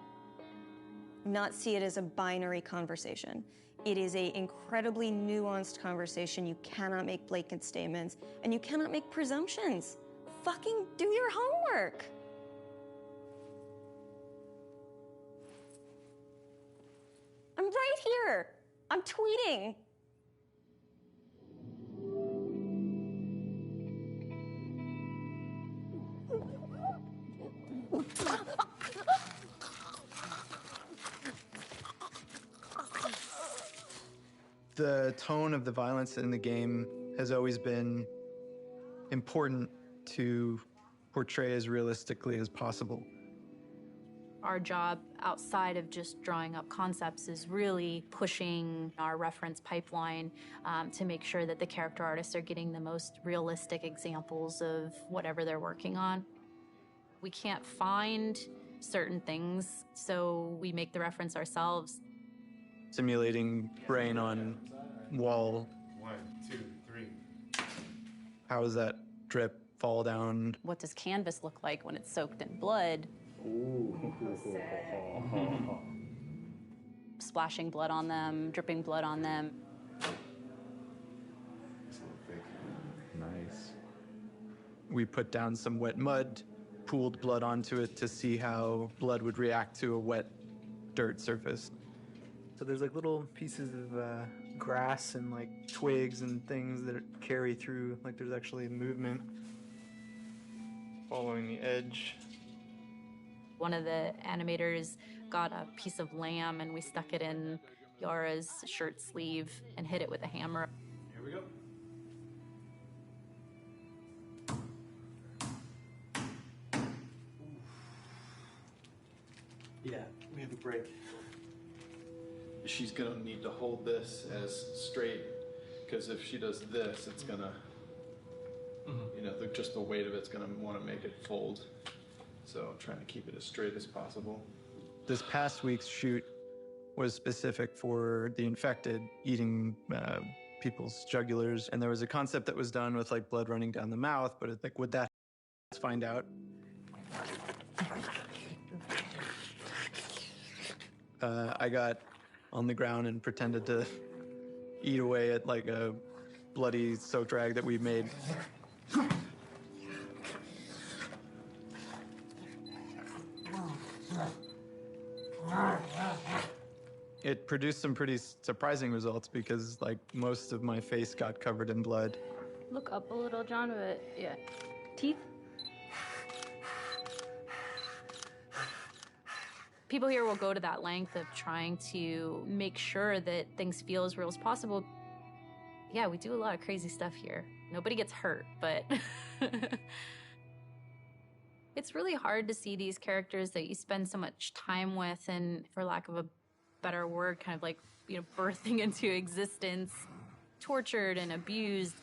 [SPEAKER 10] not see it as a binary conversation. It is an incredibly nuanced conversation. You cannot make blanket statements, and you cannot make presumptions. Fucking do your homework. I'm right here. I'm tweeting.
[SPEAKER 2] The tone of the violence in the game has always been important to portray as realistically as possible.
[SPEAKER 6] Our job outside of just drawing up concepts is really pushing our reference pipeline to make sure that the character artists are getting the most realistic examples of whatever they're working on. We can't find certain things, so we make the reference ourselves.
[SPEAKER 2] Simulating brain on wall.
[SPEAKER 9] 1, 2, 3.
[SPEAKER 2] How does that drip fall down?
[SPEAKER 6] What does canvas look like when it's soaked in blood?
[SPEAKER 2] Ooh.
[SPEAKER 6] Splashing blood on them, dripping blood on them.
[SPEAKER 2] Nice. We put down some wet mud, pooled blood onto it to see how blood would react to a wet dirt surface.
[SPEAKER 11] So there's like little pieces of grass and like twigs and things that carry through, like there's actually movement following the edge.
[SPEAKER 6] One of the animators got a piece of lamb and we stuck it in Yara's shirt sleeve and hit it with a hammer.
[SPEAKER 9] Here we go.
[SPEAKER 11] Yeah, we have a break.
[SPEAKER 21] She's gonna need to hold this as straight, because if she does this, it's gonna, you know, just the weight of it's gonna want to make it fold. So I'm trying to keep it as straight as possible.
[SPEAKER 2] This past week's shoot was specific for the infected eating people's jugulars, and there was a concept that was done with like blood running down the mouth, but it's like, would that find out? I got on the ground and pretended to eat away at like a bloody soaked rag that we made. It produced some pretty surprising results because like most of my face got covered in blood.
[SPEAKER 6] Look up a little, John, but yeah. Teeth? People here will go to that length of trying to make sure that things feel as real as possible. Yeah, we do a lot of crazy stuff here. Nobody gets hurt, but it's really hard to see these characters that you spend so much time with and, for lack of a better word, kind of like, you know, birthing into existence, tortured and abused.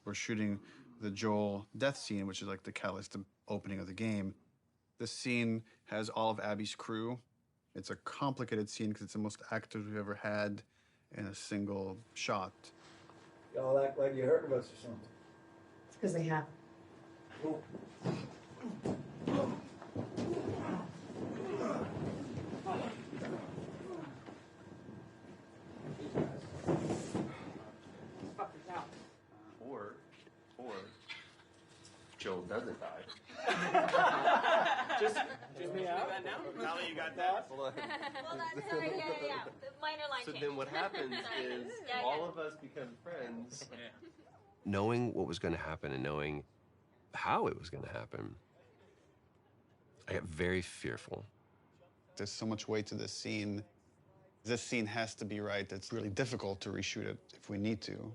[SPEAKER 12] We're shooting the Joel death scene, which is like the catalyst, the opening of the game. This scene has all of Abby's crew. It's a complicated scene because it's the most actors we've ever had in a single shot.
[SPEAKER 18] Y'all act like you heard of us or something.
[SPEAKER 15] It's because they have.
[SPEAKER 9] Or Joel doesn't die.
[SPEAKER 18] Just me out.
[SPEAKER 9] Now that you got that.
[SPEAKER 19] Well, that's yeah. The minor line
[SPEAKER 9] So
[SPEAKER 19] change.
[SPEAKER 9] then what happens is
[SPEAKER 19] Yeah,
[SPEAKER 9] all of us become friends.
[SPEAKER 22] Knowing what was going to happen and knowing how it was going to happen, I got very fearful.
[SPEAKER 12] There's so much weight to this scene. This scene has to be right. It's really difficult to reshoot it if we need to.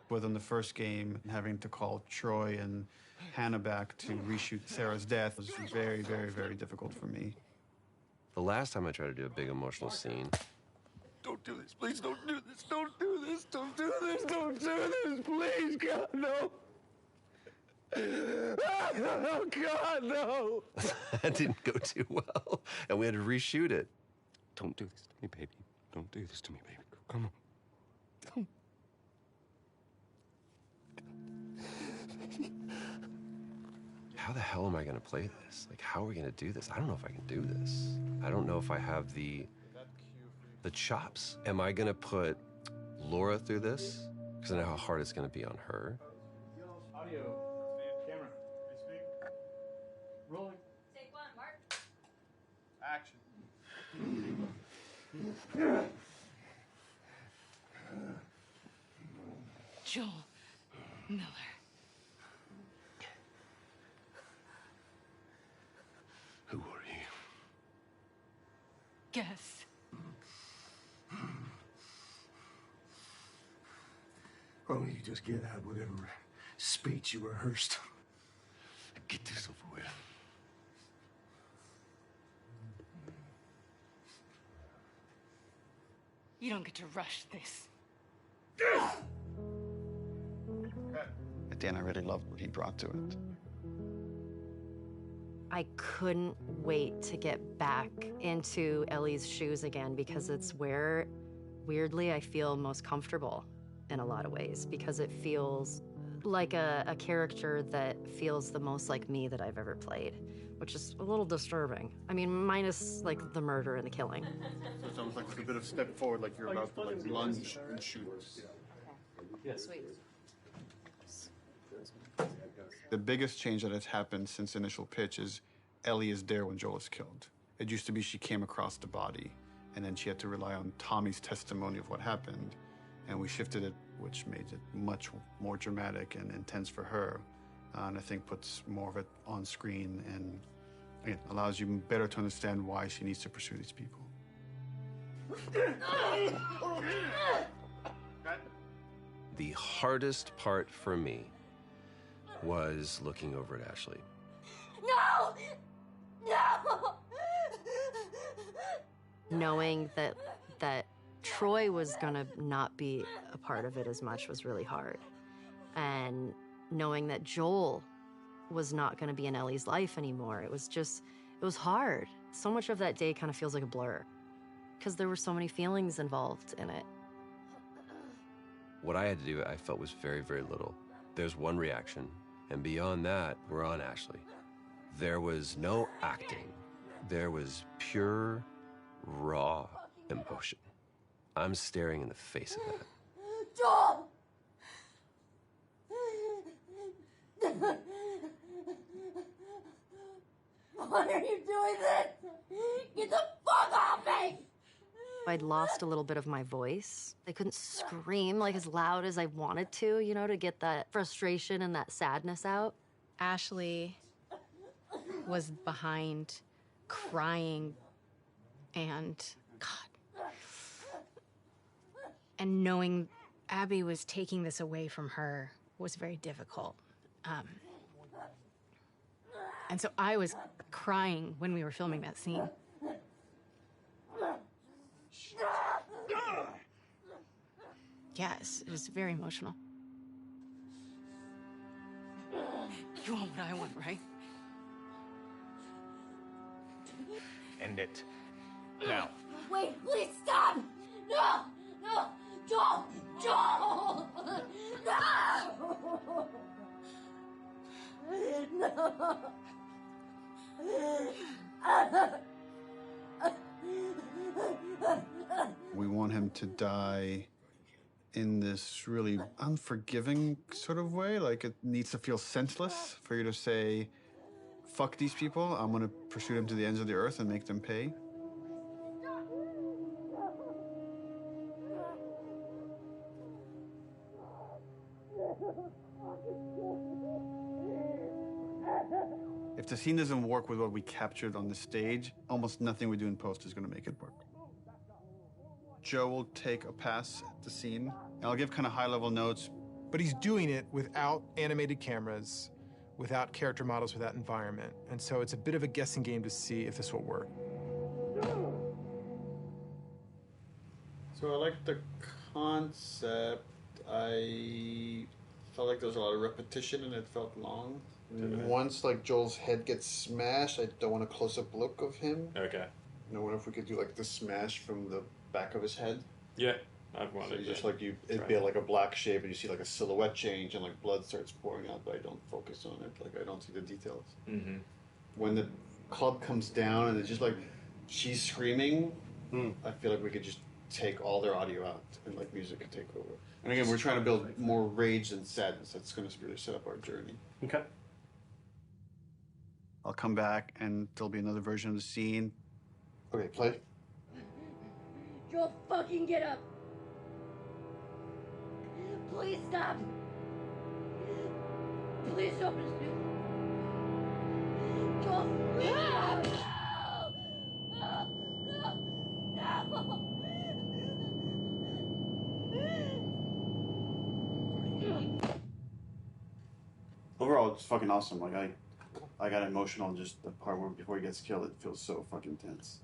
[SPEAKER 12] Within the first game, having to call Troy and Hannah back to reshoot Sarah's death was very, very, very difficult for me.
[SPEAKER 22] The last time I tried to do a big emotional scene,
[SPEAKER 9] Don't do this. Please don't do this. Don't do this. Don't do this. Don't do this. Please, God, no. Oh, God, no.
[SPEAKER 22] that didn't go too well, and we had to reshoot it. Don't do this to me, baby. Don't do this to me, baby. Come on. Don't. How the hell am I going to play this? Like, how are we going to do this? I don't know if I can do this. I don't know if I have the chops. Am I going to put Laura through this? Because I know how hard it's going to be on her.
[SPEAKER 18] Audio. Camera. Rolling.
[SPEAKER 19] Take one, Mark.
[SPEAKER 12] Action.
[SPEAKER 7] Joel Miller.
[SPEAKER 22] Who are you?
[SPEAKER 7] Guess.
[SPEAKER 9] Why don't you just get out whatever speech you rehearsed? Get this over with.
[SPEAKER 7] You don't get to rush this.
[SPEAKER 12] At the end, I really loved what he brought to it.
[SPEAKER 7] I couldn't wait to get back into Ellie's shoes again because it's where, weirdly, I feel most comfortable in a lot of ways because it feels like a character that feels the most like me that I've ever played, which is a little disturbing. I mean, minus like the murder and the killing.
[SPEAKER 12] So it sounds like a bit of step forward, like you're about to like lunge and shoot.
[SPEAKER 18] Yeah.
[SPEAKER 7] Sweet.
[SPEAKER 12] The biggest change that has happened since the initial pitch is Ellie is there when Joel is killed. It used to be she came across the body, and then she had to rely on Tommy's testimony of what happened. And we shifted it, which made it much more dramatic and intense for her. And I think puts more of it on screen and again, allows you better to understand why she needs to pursue these people.
[SPEAKER 22] The hardest part for me was looking over at Ashley.
[SPEAKER 19] No! No!
[SPEAKER 7] Knowing that Troy was gonna not be a part of it as much was really hard. And knowing that Joel was not gonna be in Ellie's life anymore, it was hard. So much of that day kind of feels like a blur because there were so many feelings involved in it.
[SPEAKER 22] What I had to do, I felt was very, very little. There's one reaction, and beyond that, we're on Ashley. There was no acting. There was pure, raw emotion. I'm staring in the face of that.
[SPEAKER 19] Joel! Why are you doing this? Get the fuck off me!
[SPEAKER 7] I'd lost a little bit of my voice. I couldn't scream like as loud as I wanted to, you know, to get that frustration and that sadness out. Ashley was behind, crying, and God. And knowing Abby was taking this away from her was very difficult. And so I was crying when we were filming that scene. Yes, it was very emotional. You want what I want, right?
[SPEAKER 3] End it. Now.
[SPEAKER 19] Wait, please stop! No! No! Joel! Joel! No!
[SPEAKER 12] We want him to die in this really unforgiving sort of way. Like, it needs to feel senseless for you to say, fuck these people, I'm gonna pursue them to the ends of the earth and make them pay. If the scene doesn't work with what we captured on the stage, almost nothing we do in post is gonna make it work. Joe will take a pass at the scene, and I'll give kind of high-level notes.
[SPEAKER 1] But he's doing it without animated cameras, without character models, without environment. And so it's a bit of a guessing game to see if this will work.
[SPEAKER 12] So I like the concept. I felt like there was a lot of repetition and it felt long. Once like Joel's head gets smashed, I don't want a close-up look of him.
[SPEAKER 4] Okay.
[SPEAKER 12] And I wonder if we could do like the smash from the back of his head.
[SPEAKER 4] Yeah, I'd want
[SPEAKER 12] So
[SPEAKER 4] it.
[SPEAKER 12] just like it'd be like a black shape and you see like a silhouette change and like blood starts pouring out, but I don't focus on it. Like I don't see the details.
[SPEAKER 4] Mm-hmm.
[SPEAKER 12] When the club comes down and it's just like she's screaming, I feel like we could just take all their audio out and like music could take over. And again, we're trying to build more rage than sadness. That's going to really set up our journey.
[SPEAKER 4] Okay.
[SPEAKER 12] I'll come back and there'll be another version of the scene. Okay, play.
[SPEAKER 19] Joel, fucking get up! Please stop! Please don't pursue. Joel, please stop! No! No! No!
[SPEAKER 12] Overall, it's fucking awesome. Like I got emotional just the part where before he gets killed. It feels so fucking tense.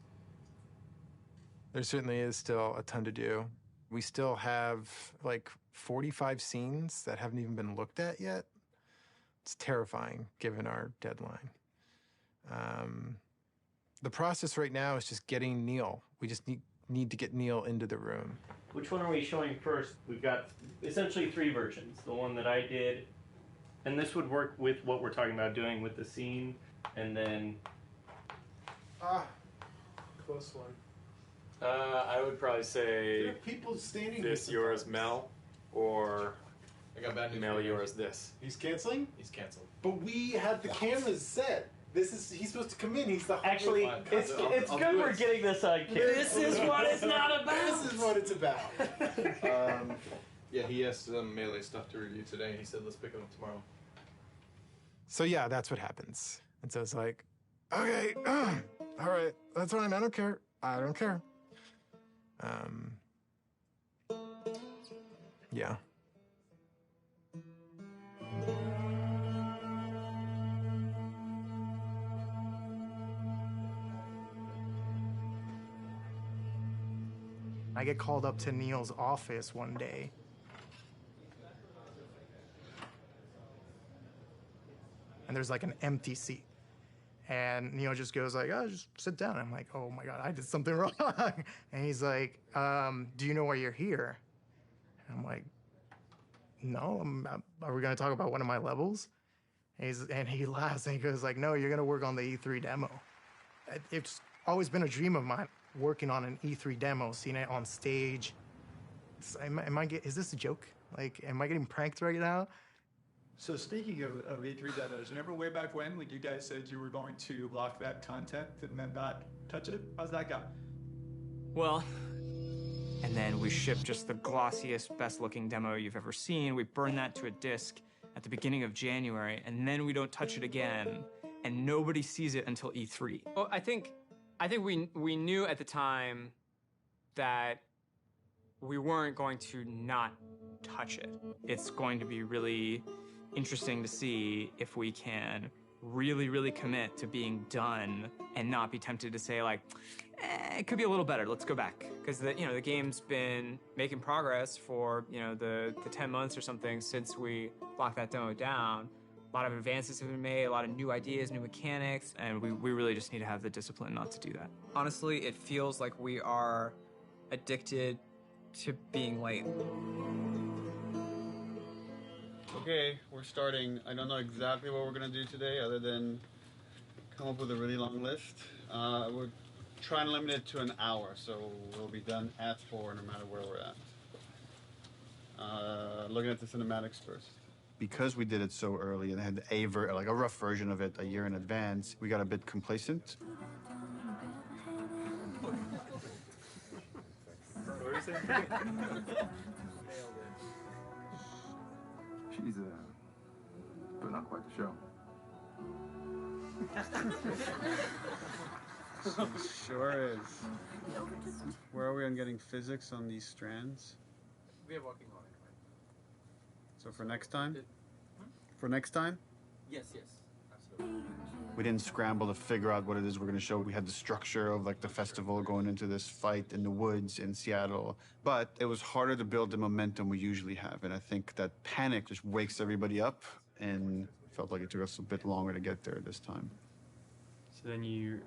[SPEAKER 1] There certainly is still a ton to do. We still have like 45 scenes that haven't even been looked at yet. It's terrifying given our deadline. The process right now is just getting Neil. We just need to get Neil into the room.
[SPEAKER 17] Which one are we showing first? We've got essentially 3 versions. The one that I did, and this would work with what we're talking about doing with the scene, and then...
[SPEAKER 1] Close one.
[SPEAKER 4] I would probably say
[SPEAKER 18] There are people standing
[SPEAKER 4] this
[SPEAKER 18] here
[SPEAKER 4] yours
[SPEAKER 18] sometimes.
[SPEAKER 4] Mel, or
[SPEAKER 21] I got bad news.
[SPEAKER 4] Mel yours this.
[SPEAKER 18] He's canceling?
[SPEAKER 21] He's canceled.
[SPEAKER 18] But we had the cameras set. He's supposed to come in. He's the
[SPEAKER 17] Actually, it's good we're getting this on camera. This is what it's not about.
[SPEAKER 18] This is what it's about.
[SPEAKER 21] Yeah, he has some melee stuff to review today. He said let's pick him up tomorrow.
[SPEAKER 1] So yeah, that's what happens. And so it's like, okay, all right, that's fine. I don't care. I don't care. Yeah.
[SPEAKER 23] I get called up to Neil's office one day. And there's like an empty seat. And Neil just goes like, oh, just sit down. I'm like, oh my God, I did something wrong. And he's like, do you know why you're here? And I'm like, no, are we gonna talk about one of my levels? And he laughs and he goes like, no, you're gonna work on the E3 demo. It's always been a dream of mine, working on an E3 demo, seeing it on stage. Is this a joke? Like, am I getting pranked right now?
[SPEAKER 24] So speaking of E3 demos, remember way back when you guys said you were going to lock that content and then not touch it? How's that go?
[SPEAKER 20] Well, and then we ship just the glossiest, best-looking demo you've ever seen. We burn that to a disc at the beginning of January, and then we don't touch it again, and nobody sees it until E3. Well, I think we knew at the time that we weren't going to not touch it. It's going to be really interesting to see if we can really, really commit to being done and not be tempted to say like, it could be a little better, let's go back. Because the game's been making progress for, the 10 months or something since we locked that demo down. A lot of advances have been made, a lot of new ideas, new mechanics, and we really just need to have the discipline not to do that. Honestly, it feels like we are addicted to being late.
[SPEAKER 12] Okay, we're starting. I don't know exactly what we're gonna do today other than come up with a really long list. We're trying to limit it to an hour, so we'll be done at 4 no matter where we're at. Looking at the cinematics first. Because we did it so early and had a rough version of it a year in advance, we got a bit complacent.
[SPEAKER 9] She's but not quite the show.
[SPEAKER 12] Sure is. Where are we on getting physics on these strands?
[SPEAKER 5] We are working on it.
[SPEAKER 12] So for next time? For next time?
[SPEAKER 5] Yes, absolutely.
[SPEAKER 12] We didn't scramble to figure out what it is we're going to show. We had the structure of like the festival going into this fight in the woods in Seattle. But it was harder to build the momentum we usually have. And I think that panic just wakes everybody up, and felt like it took us a bit longer to get there this time.
[SPEAKER 17] So then you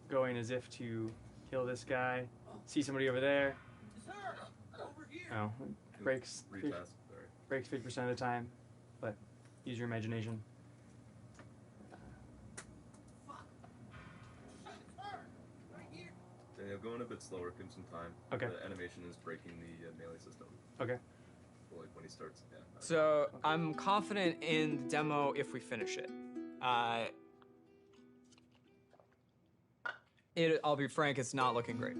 [SPEAKER 17] go in as if to kill this guy, see somebody over there. Oh, breaks 50% of the time, but use your imagination.
[SPEAKER 8] Yeah, going a bit slower, give him some time.
[SPEAKER 17] Okay.
[SPEAKER 8] The animation is breaking the melee system.
[SPEAKER 17] Okay.
[SPEAKER 8] So, like when he starts, yeah.
[SPEAKER 20] So I'm confident in the demo if we finish it. I'll be frank, it's not looking great.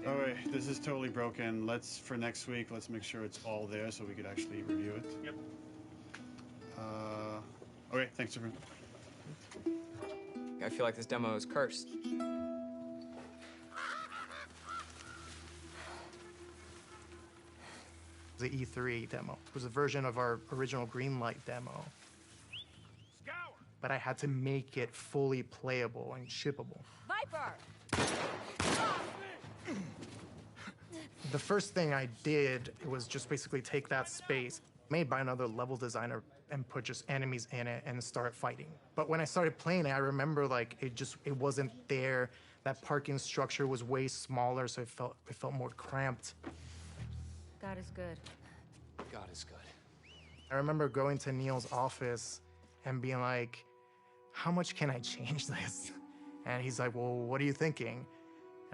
[SPEAKER 12] All right, this is totally broken. For next week, let's make sure it's all there so we could actually review it.
[SPEAKER 17] Yep.
[SPEAKER 12] Okay, thanks, everyone.
[SPEAKER 20] I feel like this demo is cursed.
[SPEAKER 23] The E3 demo. It was a version of our original Greenlight demo. But I had to make it fully playable and shippable.
[SPEAKER 19] Viper!
[SPEAKER 23] The first thing I did was just basically take that space made by another level designer and put just enemies in it and start fighting. But when I started playing it, I remember like it wasn't there. That parking structure was way smaller, so it felt more cramped.
[SPEAKER 19] God is good.
[SPEAKER 5] God is good.
[SPEAKER 23] I remember going to Neil's office and being like, how much can I change this? And he's like, well, what are you thinking?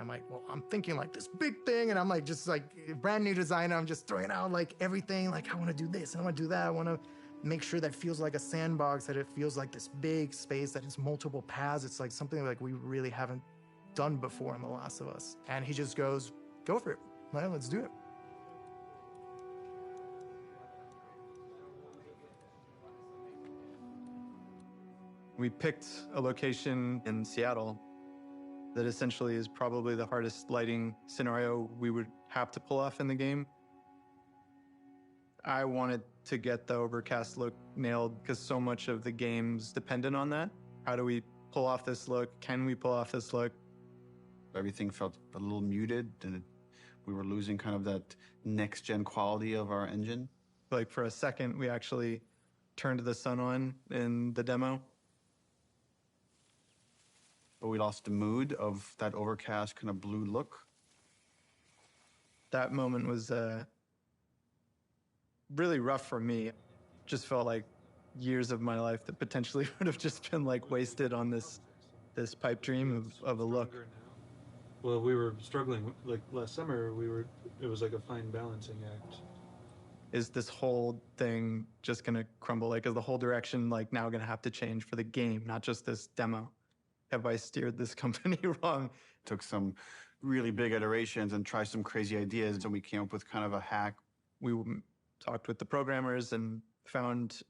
[SPEAKER 23] I'm like, well, I'm thinking like this big thing, and I'm like, just like brand new designer, I'm just throwing out like everything, like I want to do this, and I want to do that, I want to make sure that it feels like a sandbox, that it feels like this big space, that it's multiple paths. It's like something like we really haven't done before in The Last of Us. And he just goes, go for it, well, let's do it.
[SPEAKER 2] We picked a location in Seattle that essentially is probably the hardest lighting scenario we would have to pull off in the game. I wanted to get the overcast look nailed because so much of the game's dependent on that. How do we pull off this look? Can we pull off this look?
[SPEAKER 12] Everything felt a little muted, and we were losing kind of that next-gen quality of our engine.
[SPEAKER 2] Like for a second, we actually turned the sun on in the demo.
[SPEAKER 12] But we lost the mood of that overcast kind of blue look.
[SPEAKER 2] That moment was really rough for me. Just felt like years of my life that potentially would have just been like wasted on this pipe dream of a look.
[SPEAKER 13] Well, we were struggling, like last summer, it was like a fine balancing act.
[SPEAKER 2] Is this whole thing just gonna crumble? Like, is the whole direction like now gonna have to change for the game, not just this demo? Have I steered this company wrong?
[SPEAKER 12] Took some really big iterations and tried some crazy ideas, and we came up with kind of a hack.
[SPEAKER 2] We talked with the programmers and found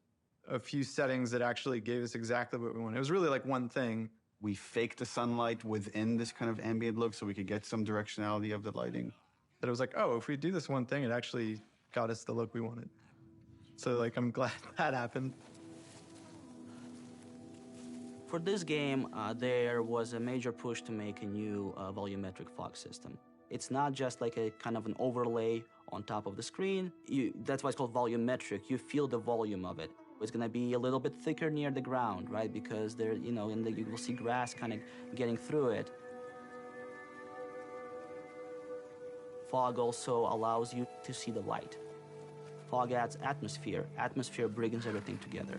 [SPEAKER 2] a few settings that actually gave us exactly what we wanted. It was really like one thing.
[SPEAKER 12] We faked the sunlight within this kind of ambient look so we could get some directionality of the lighting.
[SPEAKER 2] That it was like, oh, if we do this one thing, it actually got us the look we wanted. So like, I'm glad that happened.
[SPEAKER 14] For this game, there was a major push to make a new volumetric fog system. It's not just like a kind of an overlay on top of the screen. That's why it's called volumetric. You feel the volume of it. It's gonna be a little bit thicker near the ground, right? Because there, you know, and you will see grass kind of getting through it. Fog also allows you to see the light. Fog adds atmosphere. Atmosphere brings everything together.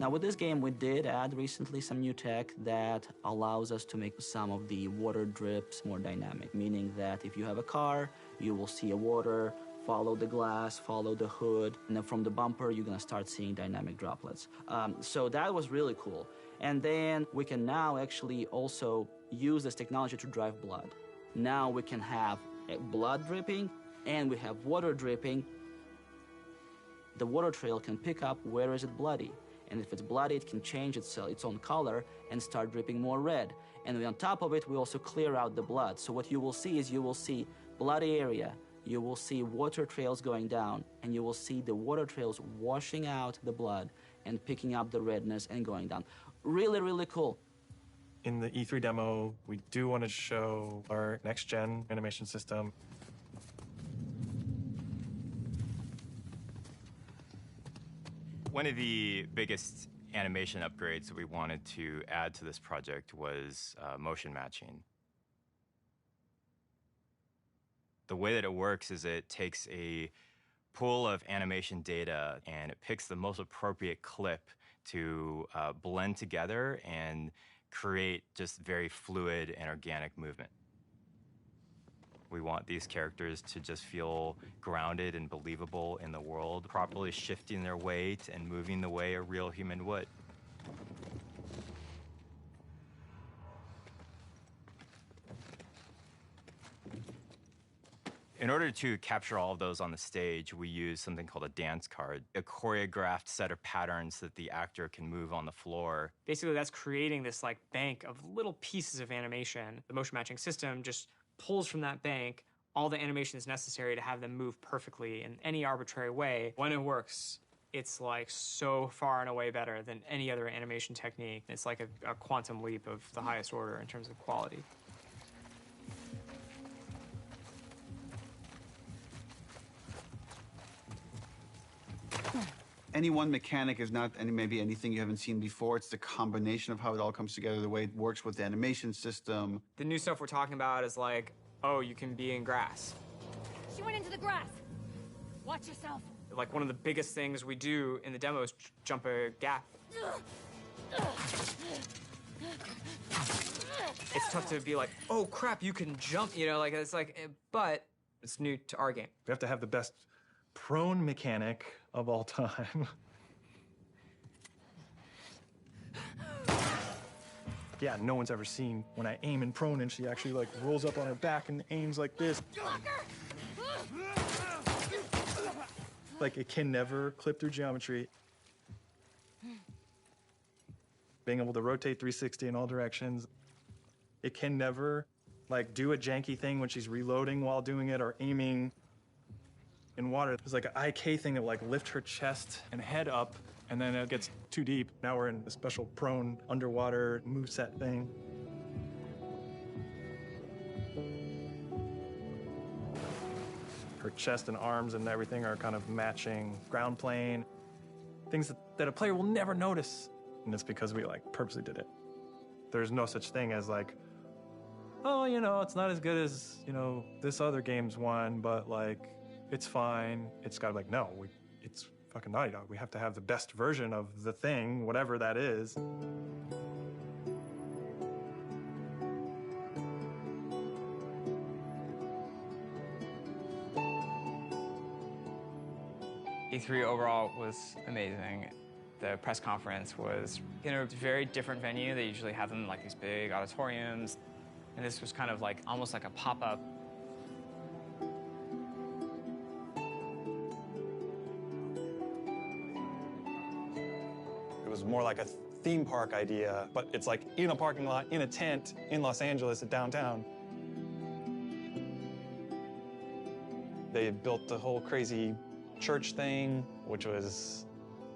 [SPEAKER 14] Now with this game, we did add recently some new tech that allows us to make some of the water drips more dynamic, meaning that if you have a car, you will see a water, follow the glass, follow the hood, and then from the bumper, you're gonna start seeing dynamic droplets. So that was really cool. And then we can now actually also use this technology to drive blood. Now we can have blood dripping and we have water dripping. The water trail can pick up where is it bloody. And if it's bloody, it can change its own color and start dripping more red. And on top of it, we also clear out the blood. So what you will see is you will see bloody area, you will see water trails going down, and you will see the water trails washing out the blood and picking up the redness and going down. Really, really cool.
[SPEAKER 6] In the E3 demo, we do want to show our next-gen animation system.
[SPEAKER 10] One of the biggest animation upgrades that we wanted to add to this project was motion matching. The way that it works is it takes a pool of animation data and it picks the most appropriate clip to blend together and create just very fluid and organic movement. We want these characters to just feel grounded and believable in the world, properly shifting their weight and moving the way a real human would. In order to capture all of those on the stage, we use something called a dance card, a choreographed set of patterns that the actor can move on the floor.
[SPEAKER 17] Basically, that's creating this like bank of little pieces of animation. The motion matching system just pulls from that bank all the animation that's necessary to have them move perfectly in any arbitrary way. When it works, it's like so far and away better than any other animation technique. It's like a quantum leap of the highest order in terms of quality.
[SPEAKER 12] Any one mechanic is not maybe anything you haven't seen before. It's the combination of how it all comes together, the way it works with the animation system.
[SPEAKER 17] The new stuff we're talking about is like, oh, you can be in grass.
[SPEAKER 19] She went into the grass. Watch yourself.
[SPEAKER 17] Like one of the biggest things we do in the demo is jump a gap. It's tough to be like, oh crap, you can jump, you know, like it's like, but it's new to our game.
[SPEAKER 6] We have to have the best prone mechanic of all time. Yeah, no one's ever seen when I aim in prone and she actually like rolls up on her back and aims like this. Like it can never clip through geometry. Being able to rotate 360 in all directions. It can never like do a janky thing when she's reloading while doing it or aiming in water. It was like an IK thing that would like lift her chest and head up, and then it gets too deep. Now we're in a special prone underwater moveset thing. Her chest and arms and everything are kind of matching ground plane. Things that a player will never notice. And it's because we like purposely did it. There's no such thing as like, oh, you know, it's not as good as, you know, this other game's one, but like, it's fine. It's gotta be like, no, it's fucking Naughty Dog. We have to have the best version of the thing, whatever that is.
[SPEAKER 3] E3 overall was amazing. The press conference was in a very different venue. They usually have them in like these big auditoriums. And this was kind of like, almost like a pop-up.
[SPEAKER 6] It was more like a theme park idea, but it's like in a parking lot, in a tent, in Los Angeles, at downtown. They built the whole crazy church thing, which was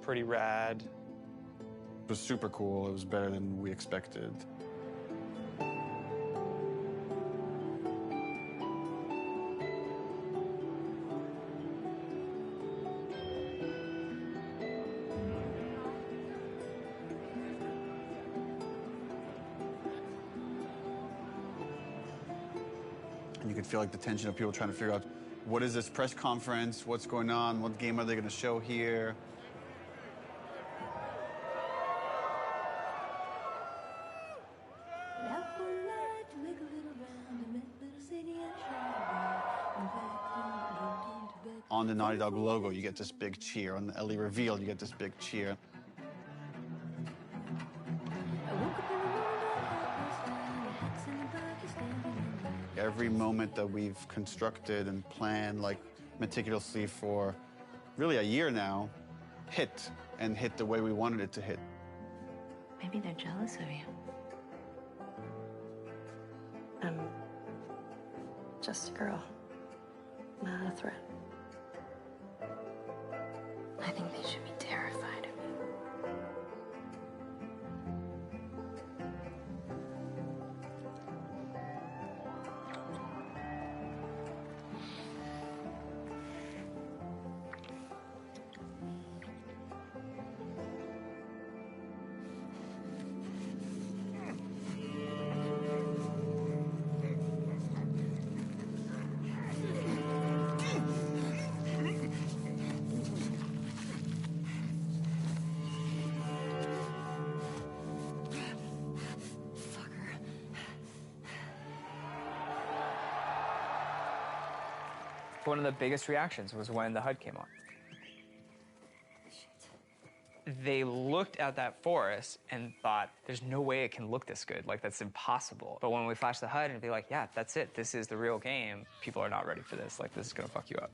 [SPEAKER 6] pretty rad.
[SPEAKER 12] It was super cool. It was better than we expected. could feel like the tension of people trying to figure out, what is this press conference? What's going on? What game are they going to show here? On the Naughty Dog logo, you get this big cheer. On the Ellie reveal, you get this big cheer. Every moment that we've constructed and planned, like, meticulously for really a year now, hit the way we wanted it to hit.
[SPEAKER 11] Maybe they're jealous of you. I'm just a girl, not a threat. I think they should be terrified of me.
[SPEAKER 3] One of the biggest reactions was when the HUD came on. They looked at that forest and thought, there's no way it can look this good. Like, that's impossible. But when we flashed the HUD and be like, yeah, that's it. This is the real game. People are not ready for this. Like, this is gonna fuck you up.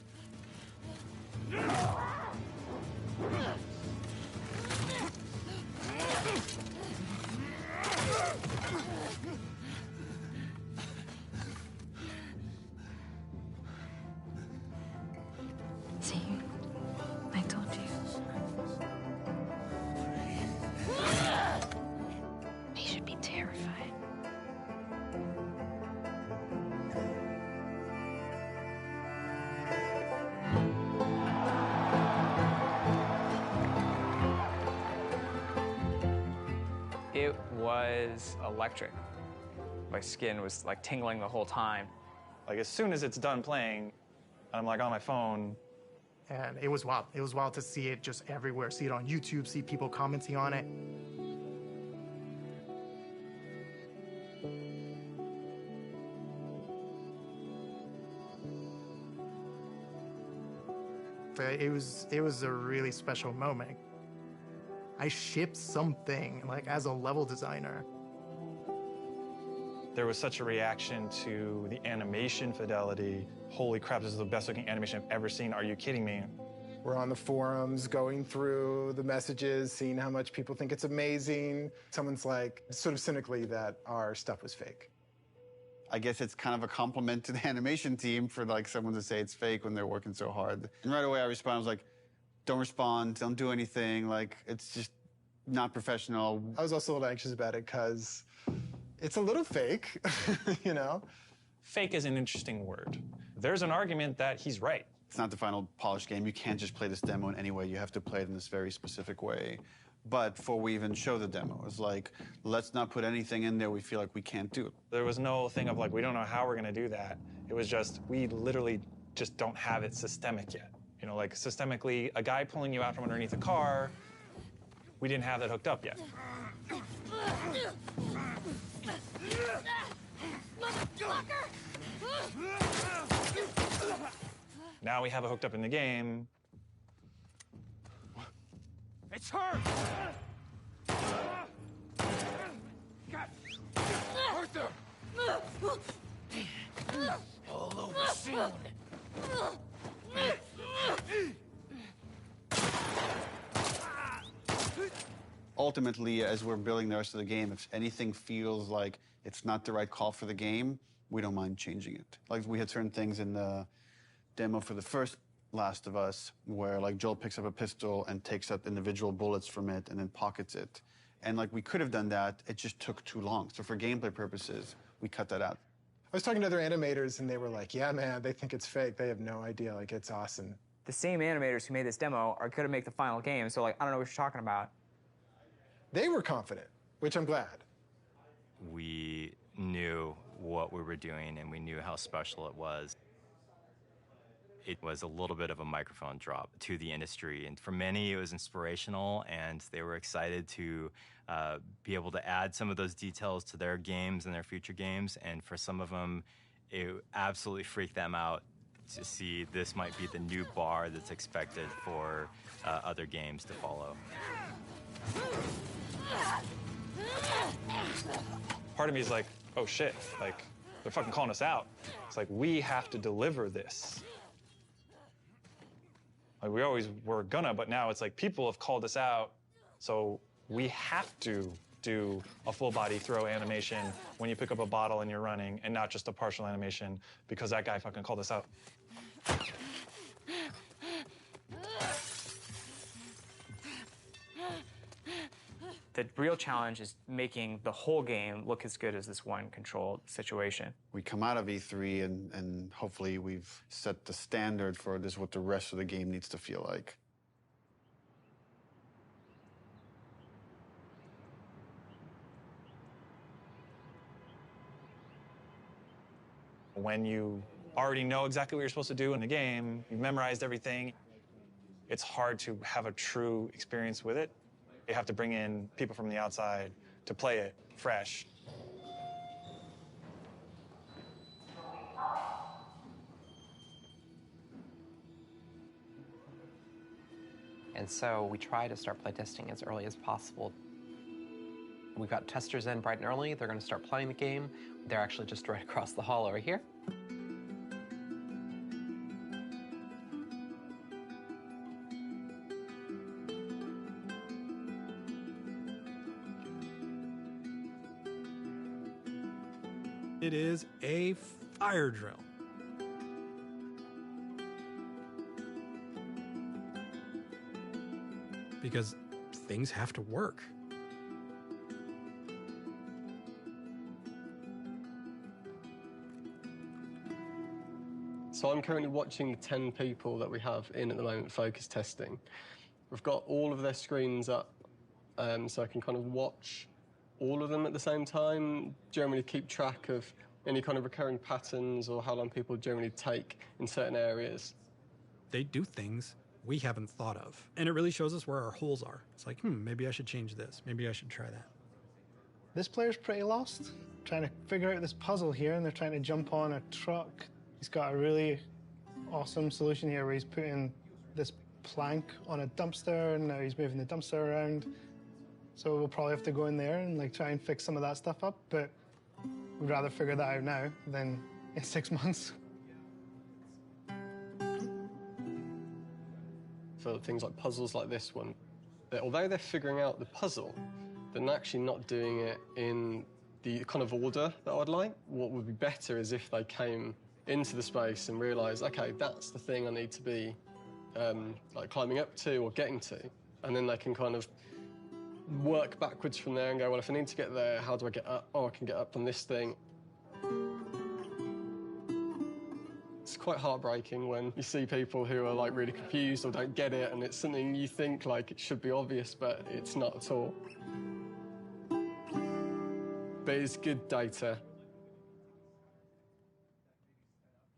[SPEAKER 11] See, I told you. They should be terrified.
[SPEAKER 3] It was electric. My skin was like tingling the whole time.
[SPEAKER 6] Like, as soon as it's done playing, I'm like on my phone.
[SPEAKER 23] And it was wild. It was wild to see it just everywhere. See it on YouTube, see people commenting on it. But it was a really special moment. I shipped something, like, as a level designer.
[SPEAKER 6] There was such a reaction to the animation fidelity. Holy crap, this is the best looking animation I've ever seen. Are you kidding me?
[SPEAKER 1] We're on the forums, going through the messages, seeing how much people think it's amazing. Someone's like, sort of cynically, that our stuff was fake.
[SPEAKER 12] I guess it's kind of a compliment to the animation team for, like, someone to say it's fake when they're working so hard. And right away I responded, I was like, don't respond, don't do anything. Like, it's just not professional.
[SPEAKER 1] I was also a little anxious about it because it's a little fake, you know?
[SPEAKER 6] Fake is an interesting word. There's an argument that he's right.
[SPEAKER 12] It's not the final polished game. You can't just play this demo in any way. You have to play it in this very specific way. But before we even show the demo, it was like, let's not put anything in there we feel like we can't do.
[SPEAKER 6] There was no thing of like, we don't know how we're gonna do that. It was just, we literally just don't have it systemic yet. You know, like systemically, a guy pulling you out from underneath a car, we didn't have that hooked up yet. Now we have it hooked up in the game.
[SPEAKER 9] It's her! Arthur! All over soon.
[SPEAKER 12] Ultimately, as we're building the rest of the game, if anything feels like it's not the right call for the game, we don't mind changing it. Like, we had certain things in the demo for the first Last of Us where, like, Joel picks up a pistol and takes out individual bullets from it and then pockets it. And, like, we could have done that. It just took too long. So for gameplay purposes, we cut that out.
[SPEAKER 1] I was talking to other animators, and they were like, yeah, man, they think it's fake. They have no idea. Like, it's awesome.
[SPEAKER 3] The same animators who made this demo are gonna make the final game, so, like, I don't know what you're talking about.
[SPEAKER 1] They were confident, which I'm glad.
[SPEAKER 10] We knew what we were doing, and we knew how special it was. It was a little bit of a microphone drop to the industry, and for many it was inspirational, and they were excited to be able to add some of those details to their games and their future games, and for some of them it absolutely freaked them out to see this might be the new bar that's expected for other games to follow.
[SPEAKER 6] Part of me is like, oh shit, like, they're fucking calling us out. It's like, we have to deliver this. Like, we always were gonna, but now it's like, people have called us out, so we have to do a full body throw animation when you pick up a bottle and you're running, and not just a partial animation because that guy fucking called us out.
[SPEAKER 17] The real challenge is making the whole game look as good as this one controlled situation.
[SPEAKER 12] We come out of E3 and hopefully we've set the standard for this, what the rest of the game needs to feel like.
[SPEAKER 6] When you already know exactly what you're supposed to do in the game, you've memorized everything, it's hard to have a true experience with it. You have to bring in people from the outside to play it fresh.
[SPEAKER 7] And so we try to start playtesting as early as possible. We've got testers in bright and early. They're going to start playing the game. They're actually just right across the hall over here.
[SPEAKER 15] It is a fire drill. Because things have to work.
[SPEAKER 16] So I'm currently watching the 10 people that we have in at the moment focus testing. We've got all of their screens up, so I can kind of watch all of them at the same time, generally keep track of any kind of recurring patterns or how long people generally take in certain areas.
[SPEAKER 15] They do things we haven't thought of. And it really shows us where our holes are. It's like, maybe I should change this. Maybe I should try that.
[SPEAKER 23] This player's pretty lost, trying to figure out this puzzle here, and they're trying to jump on a truck. He's got a really awesome solution here where he's putting this plank on a dumpster, and now he's moving the dumpster around. So we'll probably have to go in there and like try and fix some of that stuff up, but we'd rather figure that out now than in 6 months.
[SPEAKER 16] For things like puzzles like this one, although they're figuring out the puzzle, they're actually not doing it in the kind of order that I'd like. What would be better is if they came into the space and realised, okay, that's the thing I need to be like climbing up to or getting to, and then they can kind of work backwards from there and go, well, if I need to get there, how do I get up? Oh, I can get up on this thing. It's quite heartbreaking when you see people who are like really confused or don't get it, and it's something you think like it should be obvious, but it's not at all. But it's good data.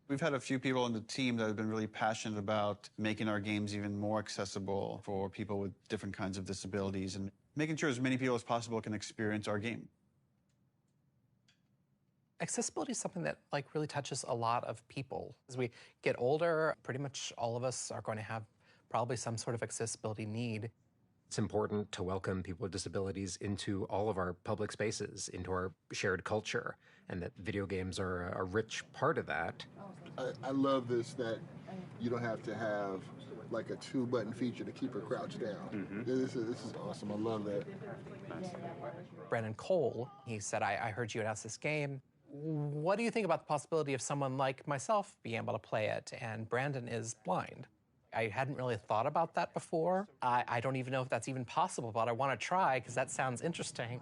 [SPEAKER 12] We've had a few people on the team that have been really passionate about making our games even more accessible for people with different kinds of disabilities and making sure as many people as possible can experience our game.
[SPEAKER 7] Accessibility is something that like really touches a lot of people. As we get older, pretty much all of us are going to have probably some sort of accessibility need.
[SPEAKER 22] It's important to welcome people with disabilities into all of our public spaces, into our shared culture, and that video games are a rich part of that.
[SPEAKER 25] I love this, that you don't have to have like a 2-button feature to keep her crouched down. This is awesome. I love that.
[SPEAKER 7] Brandon Cole, he said, I heard you announce this game. What do you think about the possibility of someone like myself being able to play it? And Brandon is blind. I hadn't really thought about that before. I don't even know if that's even possible, but I want to try because that sounds interesting.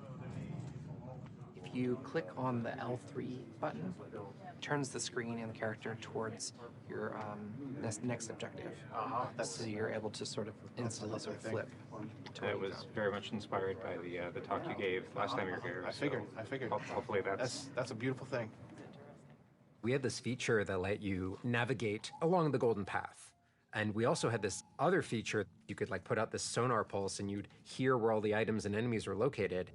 [SPEAKER 7] If you click on the L3 button, it turns the screen and the character towards your next objective. So you're able to sort of instantly sort of flip.
[SPEAKER 26] It was very much inspired by the talk you gave last time you were here.
[SPEAKER 18] I figured.
[SPEAKER 26] Hopefully
[SPEAKER 18] That's a beautiful thing.
[SPEAKER 22] We had this feature that let you navigate along the golden path. And we also had this other feature. You could like put out this sonar pulse and you'd hear where all the items and enemies were located.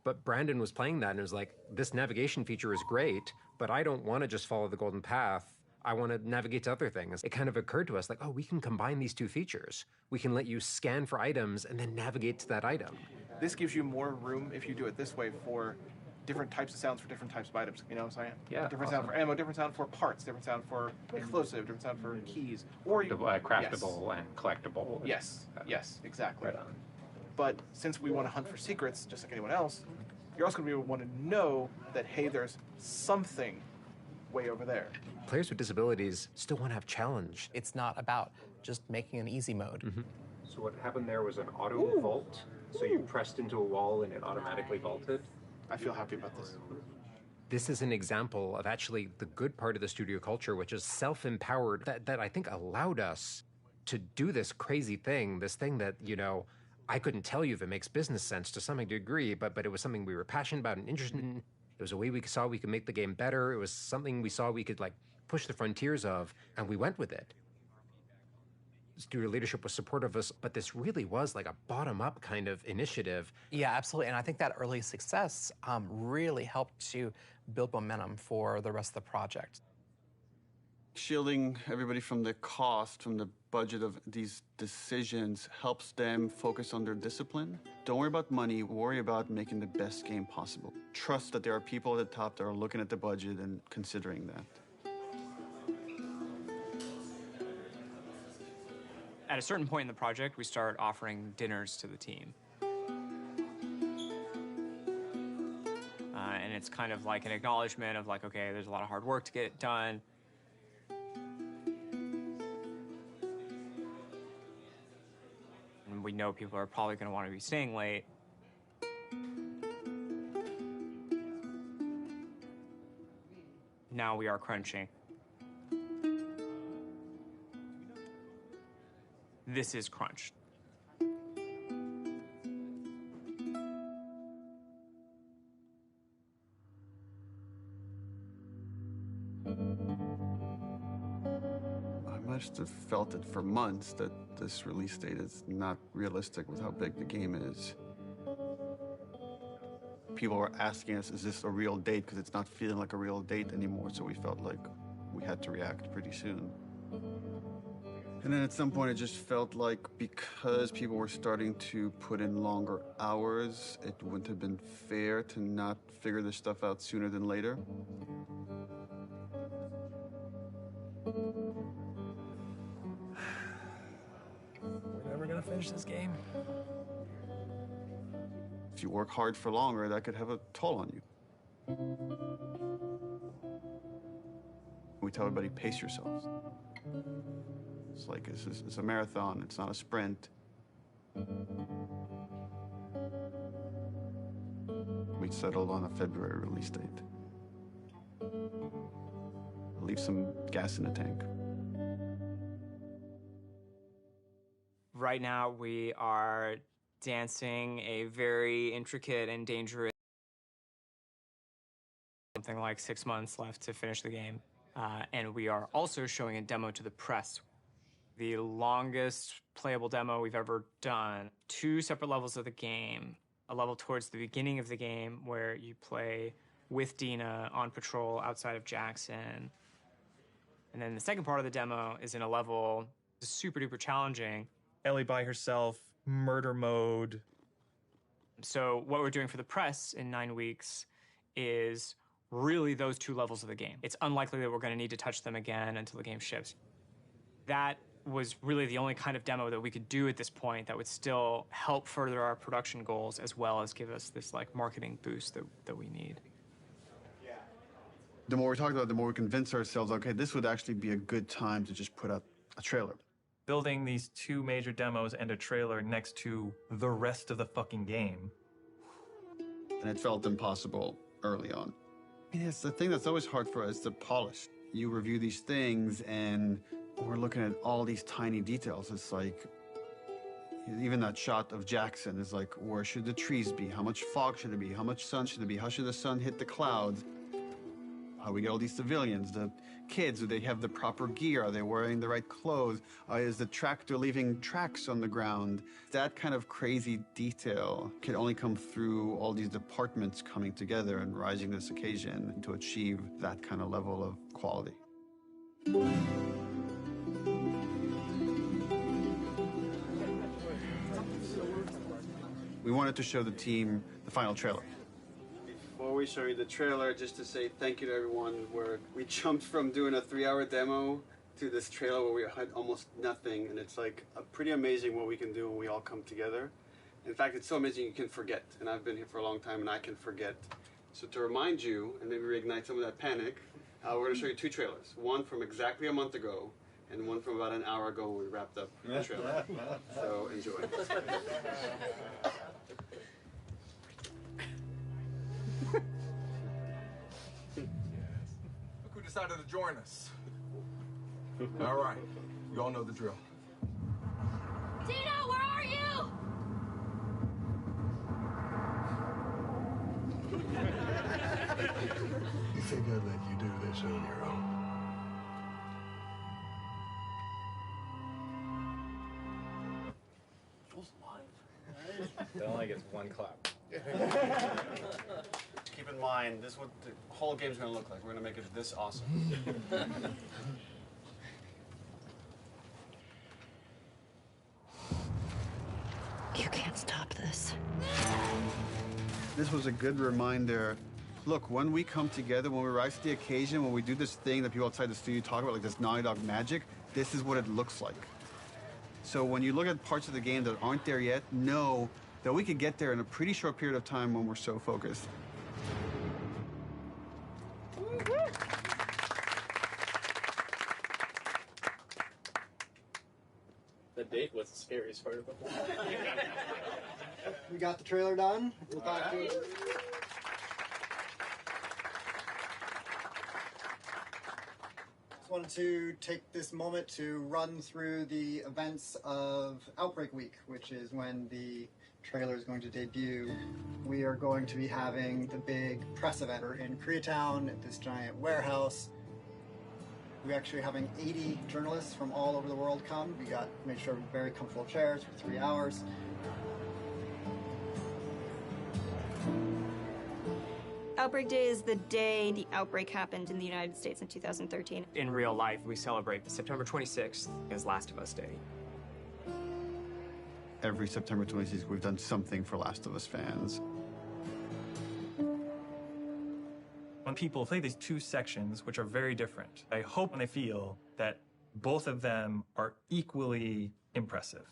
[SPEAKER 22] But Brandon was playing that and it was like, this navigation feature is great, but I don't want to just follow the golden path. I want to navigate to other things. It kind of occurred to us like, oh, we can combine these two features. We can let you scan for items and then navigate to that item.
[SPEAKER 4] This gives you more room if you do it this way for different types of sounds for different types of items. You know what I'm saying?
[SPEAKER 22] Yeah.
[SPEAKER 4] Different sound for ammo, different sound for parts, different sound for explosive, different sound for keys. Or you,
[SPEAKER 22] Craftable and collectible.
[SPEAKER 4] Yes, yes, exactly. Right on. But since we want to hunt for secrets, just like anyone else, you're also going to want to know that, hey, there's something way over there.
[SPEAKER 22] Players with disabilities still want to have challenge.
[SPEAKER 7] It's not about just making an easy mode.
[SPEAKER 5] So what happened there was an auto vault. So you pressed into a wall and it automatically vaulted.
[SPEAKER 4] I feel happy about this.
[SPEAKER 22] This is an example of actually the good part of the studio culture, which is self-empowered, that I think allowed us to do this crazy thing, this thing that, you know, I couldn't tell you if it makes business sense to some degree, but it was something we were passionate about and interested in. It was a way we saw we could make the game better. It was something we saw we could like push the frontiers of, and we went with it. Studio leadership was supportive of us, but this really was like a bottom-up kind of initiative.
[SPEAKER 7] Yeah, absolutely. And I think that early success really helped to build momentum for the rest of the project.
[SPEAKER 12] Shielding everybody from the cost, from the budget of these decisions helps them focus on their discipline. Don't worry about money, worry about making the best game possible. Trust that there are people at the top that are looking at the budget and considering that.
[SPEAKER 3] At a certain point in the project, we start offering dinners to the team. And it's kind of like an acknowledgement of like, okay, there's a lot of hard work to get it done. And we know people are probably going to want to be staying late. Now we are crunching. This is crunch.
[SPEAKER 12] I must have felt it for months that this release date is not realistic with how big the game is. People were asking us, is this a real date? Because it's not feeling like a real date anymore, so we felt like we had to react pretty soon. And then at some point, it just felt like because people were starting to put in longer hours, it wouldn't have been fair to not figure this stuff out sooner than later.
[SPEAKER 6] We're never gonna finish this game.
[SPEAKER 12] If you work hard for longer, that could have a toll on you. We tell everybody, pace yourselves. It's like, it's a marathon, it's not a sprint. We settled on a February release date. Leave some gas in the tank.
[SPEAKER 3] Right now, we are dancing a very intricate and dangerous something like 6 months left to finish the game. And we are also showing a demo to the press. The longest playable demo we've ever done. 2 separate levels of the game. A level towards the beginning of the game where you play with Dina on patrol outside of Jackson. And then the second part of the demo is in a level super duper challenging.
[SPEAKER 6] Ellie by herself, murder mode.
[SPEAKER 3] So what we're doing for the press in 9 weeks is really those 2 levels of the game. It's unlikely that we're going to need to touch them again until the game ships. That was really the only kind of demo that we could do at this point that would still help further our production goals as well as give us this like marketing boost that we need.
[SPEAKER 12] The more we talked about it, the more we convinced ourselves, okay, this would actually be a good time to just put out a trailer.
[SPEAKER 6] Building these 2 major demos and a trailer next to the rest of the fucking game.
[SPEAKER 12] And it felt impossible early on. I mean, it's the thing that's always hard for us to polish. You review these things and we're looking at all these tiny details. It's like, Even that shot of Jackson is like, where should the trees be? How much fog should it be? How much sun should it be? How should the sun hit the clouds? How we get all these civilians, the kids, do they have the proper gear? Are they wearing the right clothes? Is the tractor leaving tracks on the ground? That kind of crazy detail can only come through all these departments coming together and rising to this occasion to achieve that kind of level of quality. We wanted to show the team the final trailer.
[SPEAKER 2] Before we show you the trailer, just to say thank you to everyone, where we jumped from doing a 3-hour demo to this trailer where we had almost nothing, and it's like pretty amazing what we can do when we all come together. In fact, it's so amazing you can forget, and I've been here for a long time and I can forget. So to remind you, and maybe reignite some of that panic, we're going to show you 2 trailers. One from exactly a month ago, and one from about an hour ago when we wrapped up the trailer. So enjoy.
[SPEAKER 9] Look who decided to join us. All right, you all know the drill.
[SPEAKER 19] Tina, where are you?
[SPEAKER 8] You think I'd let you do this on your own?
[SPEAKER 10] It only gets 1 clap.
[SPEAKER 2] Keep in mind, this is what the whole game's going to look like. We're going to make it this awesome.
[SPEAKER 11] You can't stop this.
[SPEAKER 12] This was a good reminder. Look, when we come together, when we rise to the occasion, when we do this thing that people outside the studio talk about, like this Naughty Dog magic, this is what it looks like. So when you look at parts of the game that aren't there yet, know that we could get there in a pretty short period of time when we're so focused.
[SPEAKER 16] The date was the scariest part of it.
[SPEAKER 13] We got the trailer done. We'll talk to you. Just wanted to take this moment to run through the events of Outbreak Week, which is when the trailer is going to debut. We are going to be having the big press event in Koreatown at this giant warehouse. We're actually having 80 journalists from all over the world come. We made sure very comfortable chairs for 3 hours.
[SPEAKER 20] Outbreak Day is the day the outbreak happened in the United States in 2013.
[SPEAKER 21] In real life, we celebrate September 26th as Last of Us Day.
[SPEAKER 12] Every September 26th, we've done something for Last of Us fans.
[SPEAKER 6] When people play these 2 sections, which are very different, I hope and I feel that both of them are equally impressive.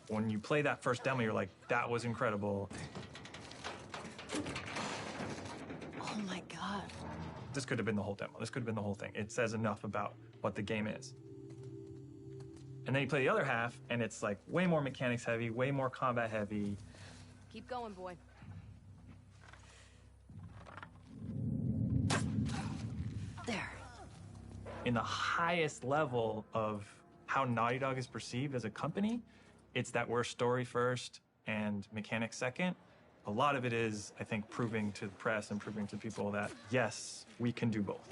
[SPEAKER 6] When you play that first demo, you're like, that was incredible.
[SPEAKER 20] Oh my God.
[SPEAKER 6] This could have been the whole demo. This could have been the whole thing. It says enough about what the game is. And then you play the other half, and it's like way more mechanics heavy, way more combat heavy.
[SPEAKER 20] Keep going, boy. There.
[SPEAKER 6] In the highest level of how Naughty Dog is perceived as a company, it's that we're story first and mechanics second. A lot of it is, I think, proving to the press and proving to people that, yes, we can do both.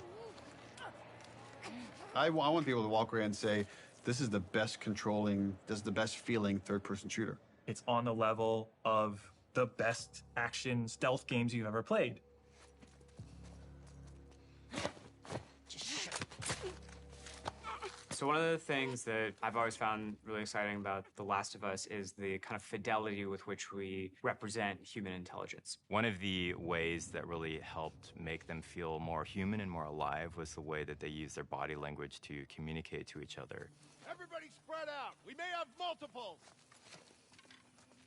[SPEAKER 12] I want people to walk away and say, this is the best controlling, this is the best feeling third-person shooter.
[SPEAKER 6] It's on the level of the best action stealth games you've ever played.
[SPEAKER 21] So one of the things that I've always found really exciting about The Last of Us is the kind of fidelity with which we represent human intelligence.
[SPEAKER 10] One of the ways that really helped make them feel more human and more alive was the way that they used their body language to communicate to each other.
[SPEAKER 24] Everybody spread out. We may have multiples.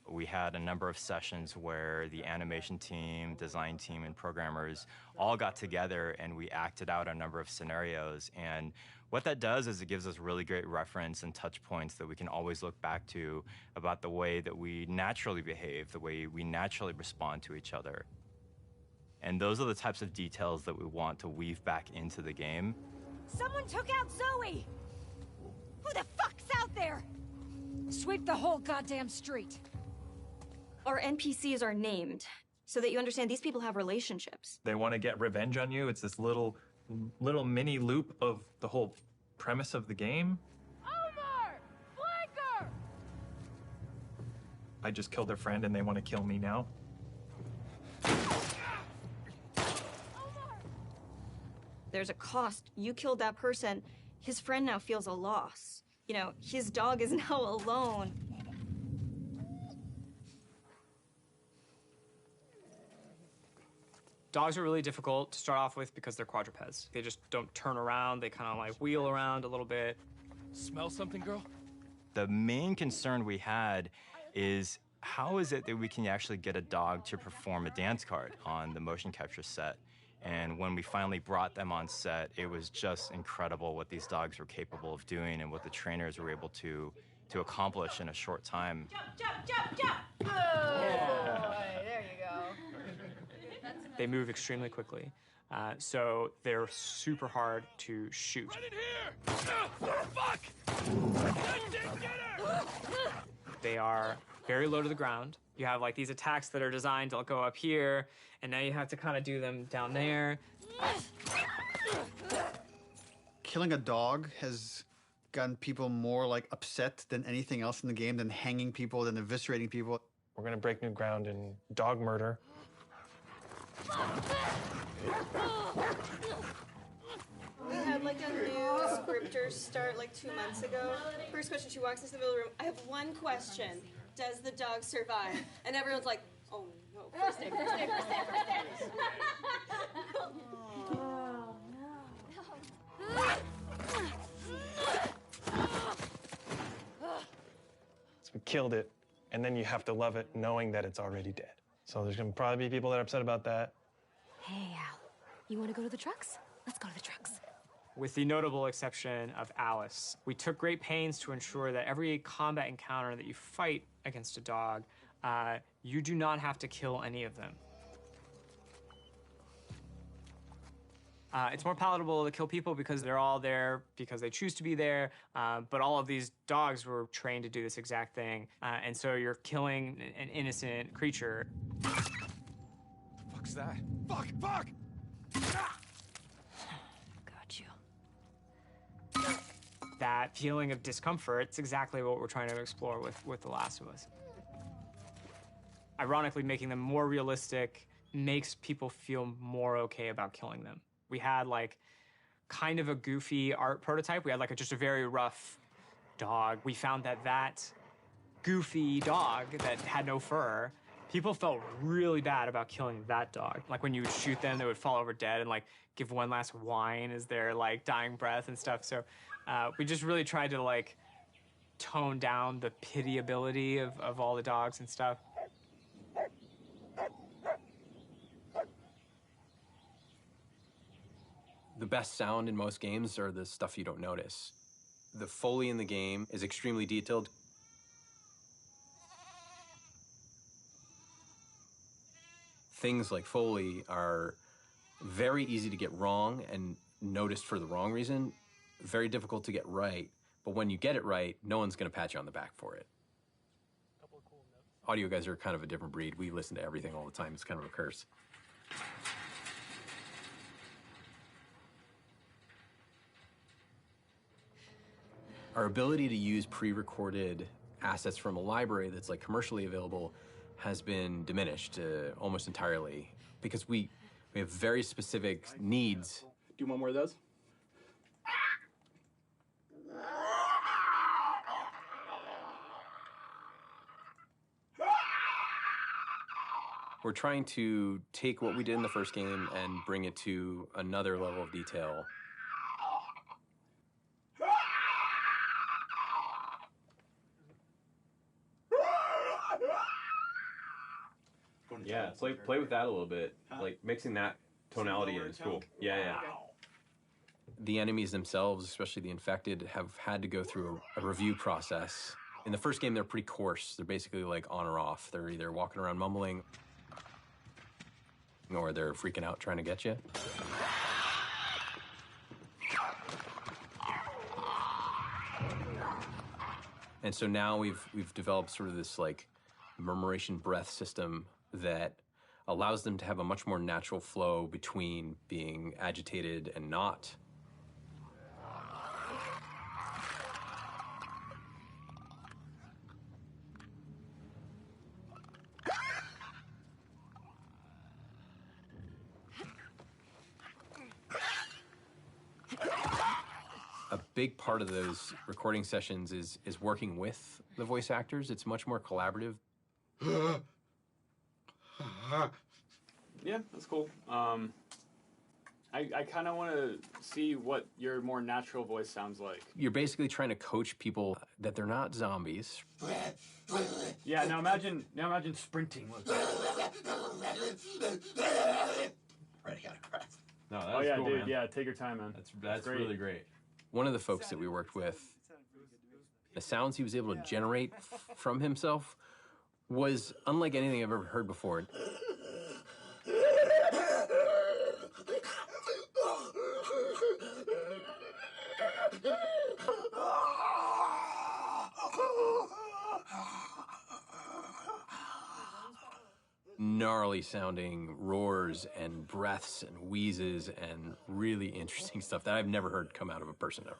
[SPEAKER 10] We had a number of sessions where the animation team, design team, and programmers all got together and we acted out a number of scenarios. And What that does is it gives us really great reference and touch points that we can always look back to about the way that we naturally behave, the way we naturally respond to each other. And those are the types of details that we want to weave back into the game.
[SPEAKER 19] Someone took out Zoe! Who the fuck's out there? Sweep the whole goddamn street.
[SPEAKER 20] Our NPCs are named so that you understand these people have relationships.
[SPEAKER 6] They want to get revenge on you. It's this little mini loop of the whole premise of the game.
[SPEAKER 19] Omar! Flanker!
[SPEAKER 6] I just killed their friend and they want to kill me now.
[SPEAKER 20] There's a cost. You killed that person. His friend now feels a loss. You know, his dog is now alone.
[SPEAKER 21] Dogs are really difficult to start off with because they're quadrupeds. They just don't turn around. They kind of like wheel around a little bit.
[SPEAKER 9] Smell something, girl?
[SPEAKER 10] The main concern we had is how is it that we can actually get a dog to perform a dance card on the motion capture set? And when we finally brought them on set, it was just incredible what these dogs were capable of doing and what the trainers were able to accomplish in a short time.
[SPEAKER 19] Jump! Oh, there you go.
[SPEAKER 21] They move extremely quickly, so they're super hard to shoot.
[SPEAKER 9] Right in here! Fuck! Get her!
[SPEAKER 21] They are very low to the ground. You have like these attacks that are designed to go up here, and now you have to kind of do them down there.
[SPEAKER 12] Killing a dog has gotten people more like upset than anything else in the game, than hanging people, than eviscerating people.
[SPEAKER 6] We're going to break new ground in dog murder.
[SPEAKER 20] We had like a new scripter start like 2 months ago. First question, she walks into the middle of the room. I have one question. Does the dog survive? And everyone's like, oh no, first day.
[SPEAKER 19] Oh,
[SPEAKER 6] So we killed it, and then you have to love it knowing that it's already dead. So there's going to probably be people that are upset about that.
[SPEAKER 11] Hey, Al, you want to go to the trucks? Let's go to the trucks.
[SPEAKER 21] With the notable exception of Alice, we took great pains to ensure that every combat encounter that you fight against a dog, you do not have to kill any of them. It's more palatable to kill people because they're all there because they choose to be there, but all of these dogs were trained to do this exact thing, and so you're killing an innocent creature.
[SPEAKER 9] The fuck's that? Fuck! Ah!
[SPEAKER 11] Got you.
[SPEAKER 21] That feeling of discomfort, it's exactly what we're trying to explore with The Last of Us. Ironically, making them more realistic makes people feel more okay about killing them. We had like kind of a goofy art prototype. We had like just a very rough dog. We found that goofy dog that had no fur, people felt really bad about killing that dog. Like when you would shoot them, they would fall over dead and like give one last whine as their like dying breath and stuff. So we just really tried to like tone down the pitiability of all the dogs and stuff.
[SPEAKER 1] The best sound in most games are the stuff you don't notice. The Foley in the game is extremely detailed. Things like Foley are very easy to get wrong and noticed for the wrong reason, very difficult to get right. But when you get it right, no one's going to pat you on the back for it. Audio guys are kind of a different breed. We listen to everything all the time. It's kind of a curse. Our ability to use pre-recorded assets from a library that's like commercially available has been diminished almost entirely because we have very specific needs.
[SPEAKER 4] Do one more of those?
[SPEAKER 1] We're trying to take what we did in the first game and bring it to another level of detail. Yeah, play with that a little bit. Like mixing that tonality in is cool. Yeah. The enemies themselves, especially the infected, have had to go through a review process. In the first game, they're pretty coarse. They're basically like on or off. They're either walking around mumbling or they're freaking out trying to get you. And so now we've developed sort of this like murmuration breath system that allows them to have a much more natural flow between being agitated and not. A big part of those recording sessions is working with the voice actors. It's much more collaborative.
[SPEAKER 14] Yeah, that's cool. I kind of want to see what your more natural voice sounds like.
[SPEAKER 1] You're basically trying to coach people that they're not zombies.
[SPEAKER 14] Yeah, now imagine sprinting.
[SPEAKER 15] Ready, gotta crack.
[SPEAKER 1] No,
[SPEAKER 14] Oh yeah, cool, dude. Man. Yeah, take your time, man.
[SPEAKER 1] That's really great. One of the folks that we worked with, the sounds he was able to generate from himself was unlike anything I've ever heard before. Gnarly sounding roars and breaths and wheezes and really interesting stuff that I've never heard come out of a person ever.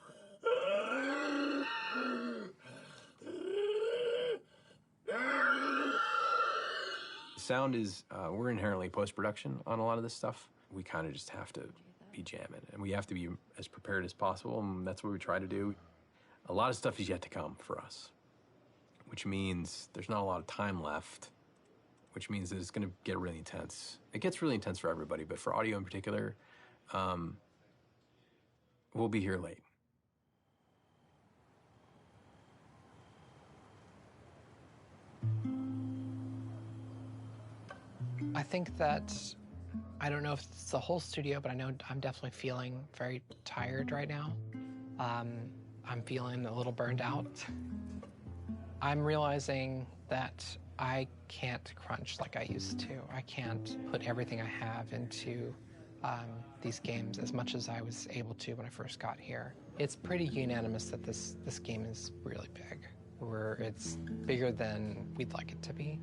[SPEAKER 1] Sound is, we're inherently post-production on a lot of this stuff. We kind of just have to be jamming and we have to be as prepared as possible, and that's what we try to do. A lot of stuff is yet to come for us, which means there's not a lot of time left, which means that it's going to get really intense. It gets really intense for everybody, but for audio in particular, we'll be here late.
[SPEAKER 7] I think that, I don't know if it's the whole studio, but I know I'm definitely feeling very tired right now. I'm feeling a little burned out. I'm realizing that I can't crunch like I used to. I can't put everything I have into these games as much as I was able to when I first got here. It's pretty unanimous that this game is really big, where it's bigger than we'd like it to be.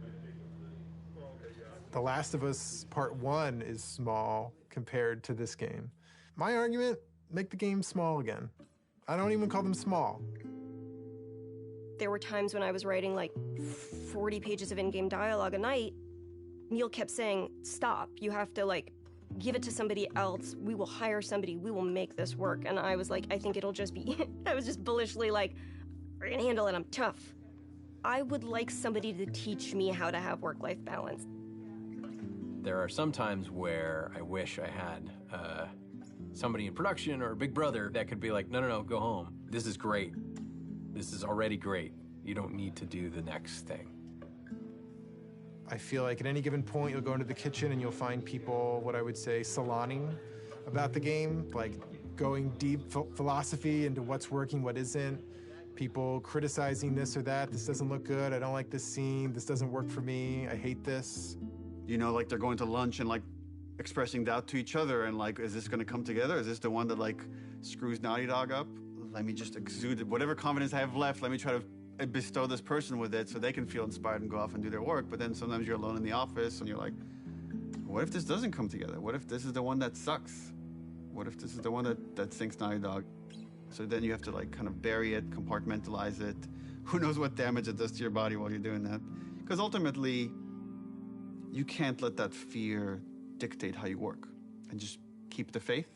[SPEAKER 17] The Last of Us Part 1 is small compared to this game. My argument, make the game small again. I don't even call them small.
[SPEAKER 23] There were times when I was writing like 40 pages of in-game dialogue a night. Neil kept saying, stop, you have to like give it to somebody else. We will hire somebody, we will make this work. And I was like, I think it'll just be, I was just bullishly like, I can handle it, I'm tough. I would like somebody to teach me how to have work-life balance.
[SPEAKER 1] There are some times where I wish I had somebody in production or a big brother that could be like, no, go home. This is great. This is already great. You don't need to do the next thing.
[SPEAKER 17] I feel like at any given point, you'll go into the kitchen and you'll find people, what I would say, saloning about the game, like going deep philosophy into what's working, what isn't. People criticizing this or that. This doesn't look good. I don't like this scene. This doesn't work for me. I hate this.
[SPEAKER 12] You know, like they're going to lunch and like expressing doubt to each other and like, is this gonna come together? Is this the one that like screws Naughty Dog up? Let me just exude whatever confidence I have left. Let me try to bestow this person with it so they can feel inspired and go off and do their work. But then sometimes you're alone in the office and you're like, what if this doesn't come together? What if this is the one that sucks? What if this is the one that sinks Naughty Dog? So then you have to like kind of bury it, compartmentalize it. Who knows what damage it does to your body while you're doing that? Because ultimately, you can't let that fear dictate how you work, and just keep the faith.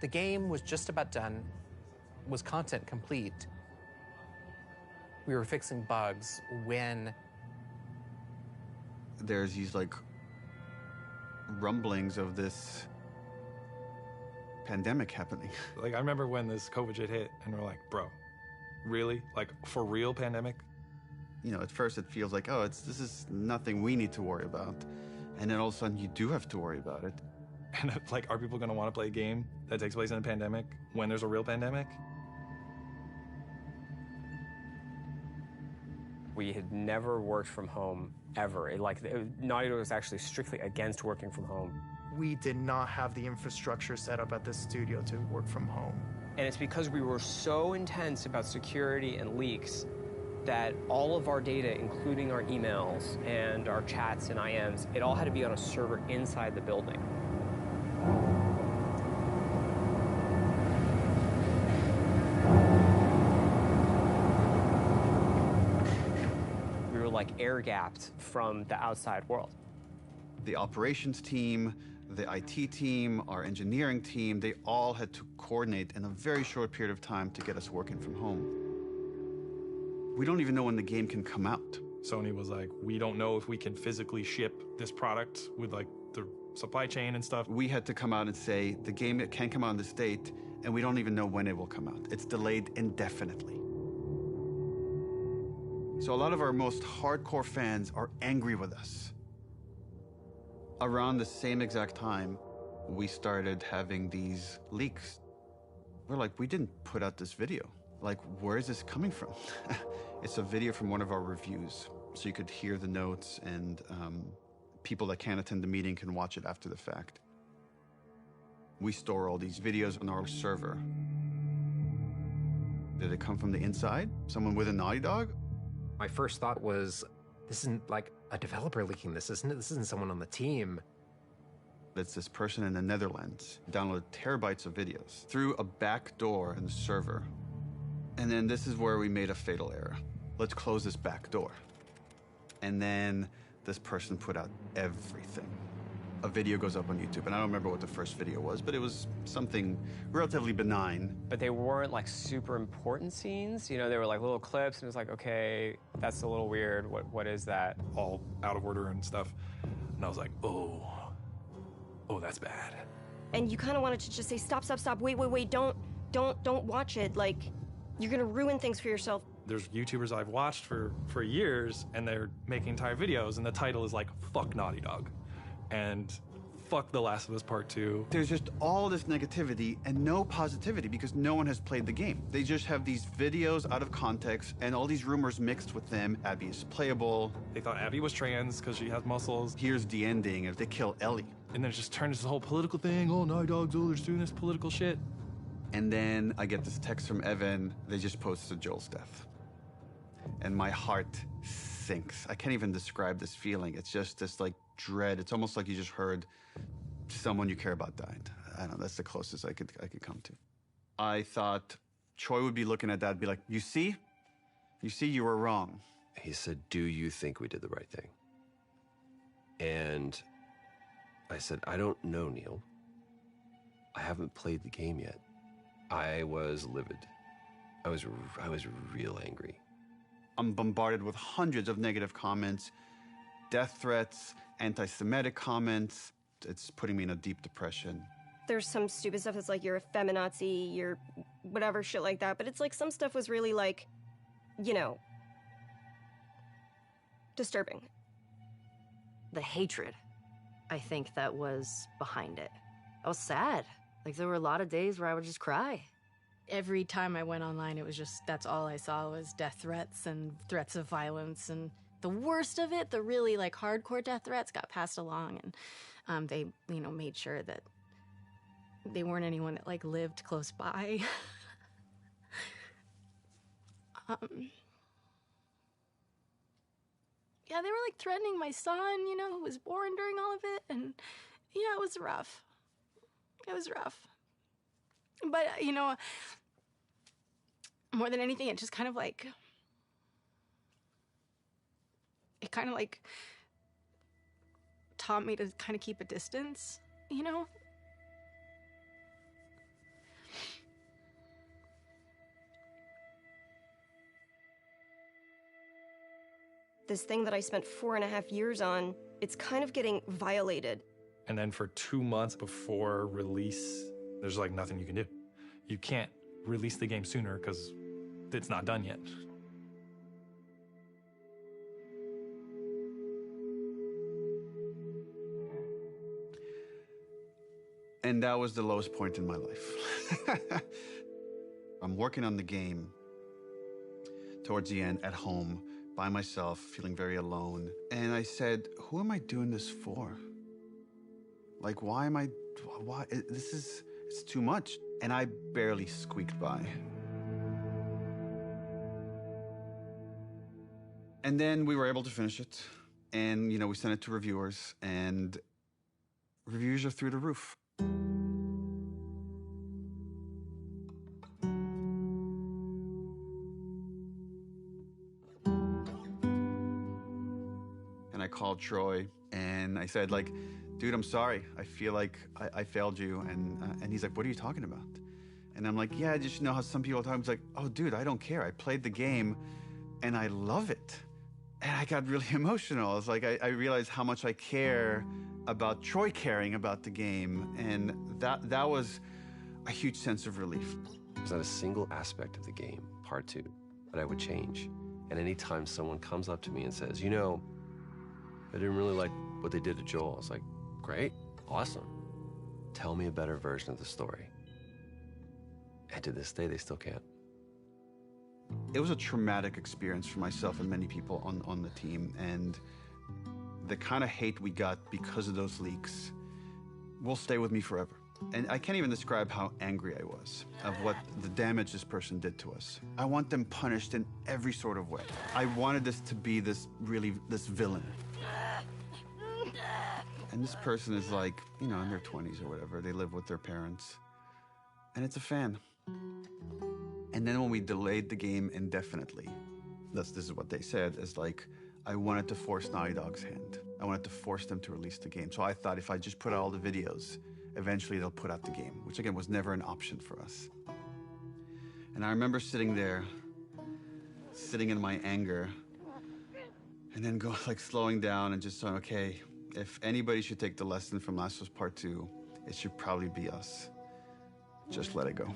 [SPEAKER 7] The game was just about done, was content complete. We were fixing bugs when
[SPEAKER 12] there's these like rumblings of this pandemic happening.
[SPEAKER 6] Like, I remember when this COVID shit hit, and we're like, bro, really? Like, for real pandemic?
[SPEAKER 12] You know, at first it feels like, oh, this is nothing we need to worry about. And then all of a sudden you do have to worry about it.
[SPEAKER 6] And like, are people gonna want to play a game that takes place in a pandemic when there's a real pandemic?
[SPEAKER 3] We had never worked from home, ever. Naughty Dog was actually strictly against working from home.
[SPEAKER 4] We did not have the infrastructure set up at the studio to work from home.
[SPEAKER 3] And it's because we were so intense about security and leaks that all of our data, including our emails and our chats and IMs, it all had to be on a server inside the building. We were like air-gapped from the outside world.
[SPEAKER 12] The operations team, the IT team, our engineering team, they all had to coordinate in a very short period of time to get us working from home. We don't even know when the game can come out.
[SPEAKER 6] Sony was like, we don't know if we can physically ship this product with like the supply chain and stuff.
[SPEAKER 12] We had to come out and say, the game can come out on this date, and we don't even know when it will come out. It's delayed indefinitely. So a lot of our most hardcore fans are angry with us. Around the same exact time, we started having these leaks. We're like, we didn't put out this video. Like, where is this coming from? It's a video from one of our reviews, so you could hear the notes, and people that can't attend the meeting can watch it after the fact. We store all these videos on our server. Did it come from the inside? Someone with a Naughty Dog?
[SPEAKER 5] My first thought was, this isn't like a developer leaking this, isn't it? This isn't someone on the team.
[SPEAKER 12] It's this person in the Netherlands downloaded terabytes of videos through a back door in the server. And then this is where we made a fatal error. Let's close this back door. And then this person put out everything. A video goes up on YouTube, and I don't remember what the first video was, but it was something relatively benign.
[SPEAKER 3] But they weren't like super important scenes. You know, they were like little clips, and it was like, okay, that's a little weird. What is that?
[SPEAKER 6] All out of order and stuff. And I was like, oh, that's bad.
[SPEAKER 23] And you kind of wanted to just say, stop, wait, don't watch it. Like, you're gonna ruin things for yourself.
[SPEAKER 6] There's YouTubers I've watched for years, and they're making entire videos, and the title is like, fuck Naughty Dog. And fuck The Last of Us Part 2.
[SPEAKER 12] There's just all this negativity and no positivity because no one has played the game. They just have these videos out of context and all these rumors mixed with them. Abby is playable.
[SPEAKER 6] They thought Abby was trans because she has muscles.
[SPEAKER 12] Here's the ending if they kill Ellie.
[SPEAKER 6] And then it just turned into this whole political thing. Oh, Naughty Dog's they're doing this political shit.
[SPEAKER 12] And then I get this text from Evan. They just posted Joel's death. And my heart sinks. I can't even describe this feeling. It's just this like dread. It's almost like you just heard someone you care about died. I don't know, that's the closest I could come to. I thought Troy would be looking at that and be like, you see, you were wrong.
[SPEAKER 5] He said, do you think we did the right thing? And I said, I don't know, Neil. I haven't played the game yet. I was livid. I was real angry.
[SPEAKER 12] I'm bombarded with hundreds of negative comments, death threats, anti-Semitic comments. It's putting me in a deep depression.
[SPEAKER 23] There's some stupid stuff that's like, you're a feminazi, you're whatever, shit like that. But it's like, some stuff was really like, you know, disturbing.
[SPEAKER 18] The hatred, I think that was behind it. I was sad. Like, there were a lot of days where I would just cry.
[SPEAKER 22] Every time I went online, it was just, that's all I saw was death threats and threats of violence. And the worst of it, the really like hardcore death threats got passed along, and they, you know, made sure that they weren't anyone that like lived close by. Yeah, they were like threatening my son, you know, who was born during all of it. And yeah, it was rough. It was rough. But, you know, more than anything, it just kind of like, taught me to kind of keep a distance, you know?
[SPEAKER 23] this thing that I spent 4.5 years on, it's kind of getting violated.
[SPEAKER 6] And then for 2 months before release, there's like nothing you can do. You can't release the game sooner because it's not done yet.
[SPEAKER 12] And that was the lowest point in my life. I'm working on the game towards the end at home by myself, feeling very alone. And I said, who am I doing this for? Like, why, it's too much. And I barely squeaked by. And then we were able to finish it. And, we sent it to reviewers, and reviews are through the roof. And I called Troy and I said, like, dude, I'm sorry. I feel like I failed you. And he's like, what are you talking about? And I'm like, yeah, I just know how some people talk. He's like, oh, dude, I don't care. I played the game and I love it. And I got really emotional. I was like, I realized how much I care about Troy caring about the game. And that was a huge sense of relief.
[SPEAKER 5] There's not a single aspect of the game, part 2, that I would change. And anytime someone comes up to me and says, I didn't really like what they did to Joel, I was like, great, awesome. Tell me a better version of the story. And to this day, they still can't.
[SPEAKER 12] It was a traumatic experience for myself and many people on the team, and the kind of hate we got because of those leaks will stay with me forever. And I can't even describe how angry I was of what the damage this person did to us. I want them punished in every sort of way. I wanted this to be this villain. And this person is like, in their 20s or whatever. They live with their parents. And it's a fan. And then when we delayed the game indefinitely, this is what they said, is like, I wanted to force Naughty Dog's hand. I wanted to force them to release the game. So I thought if I just put out all the videos, eventually they'll put out the game, which again was never an option for us. And I remember sitting there, sitting in my anger, and then slowing down and just saying, okay, if anybody should take the lesson from Last of Us Part 2, it should probably be us. Just let it go.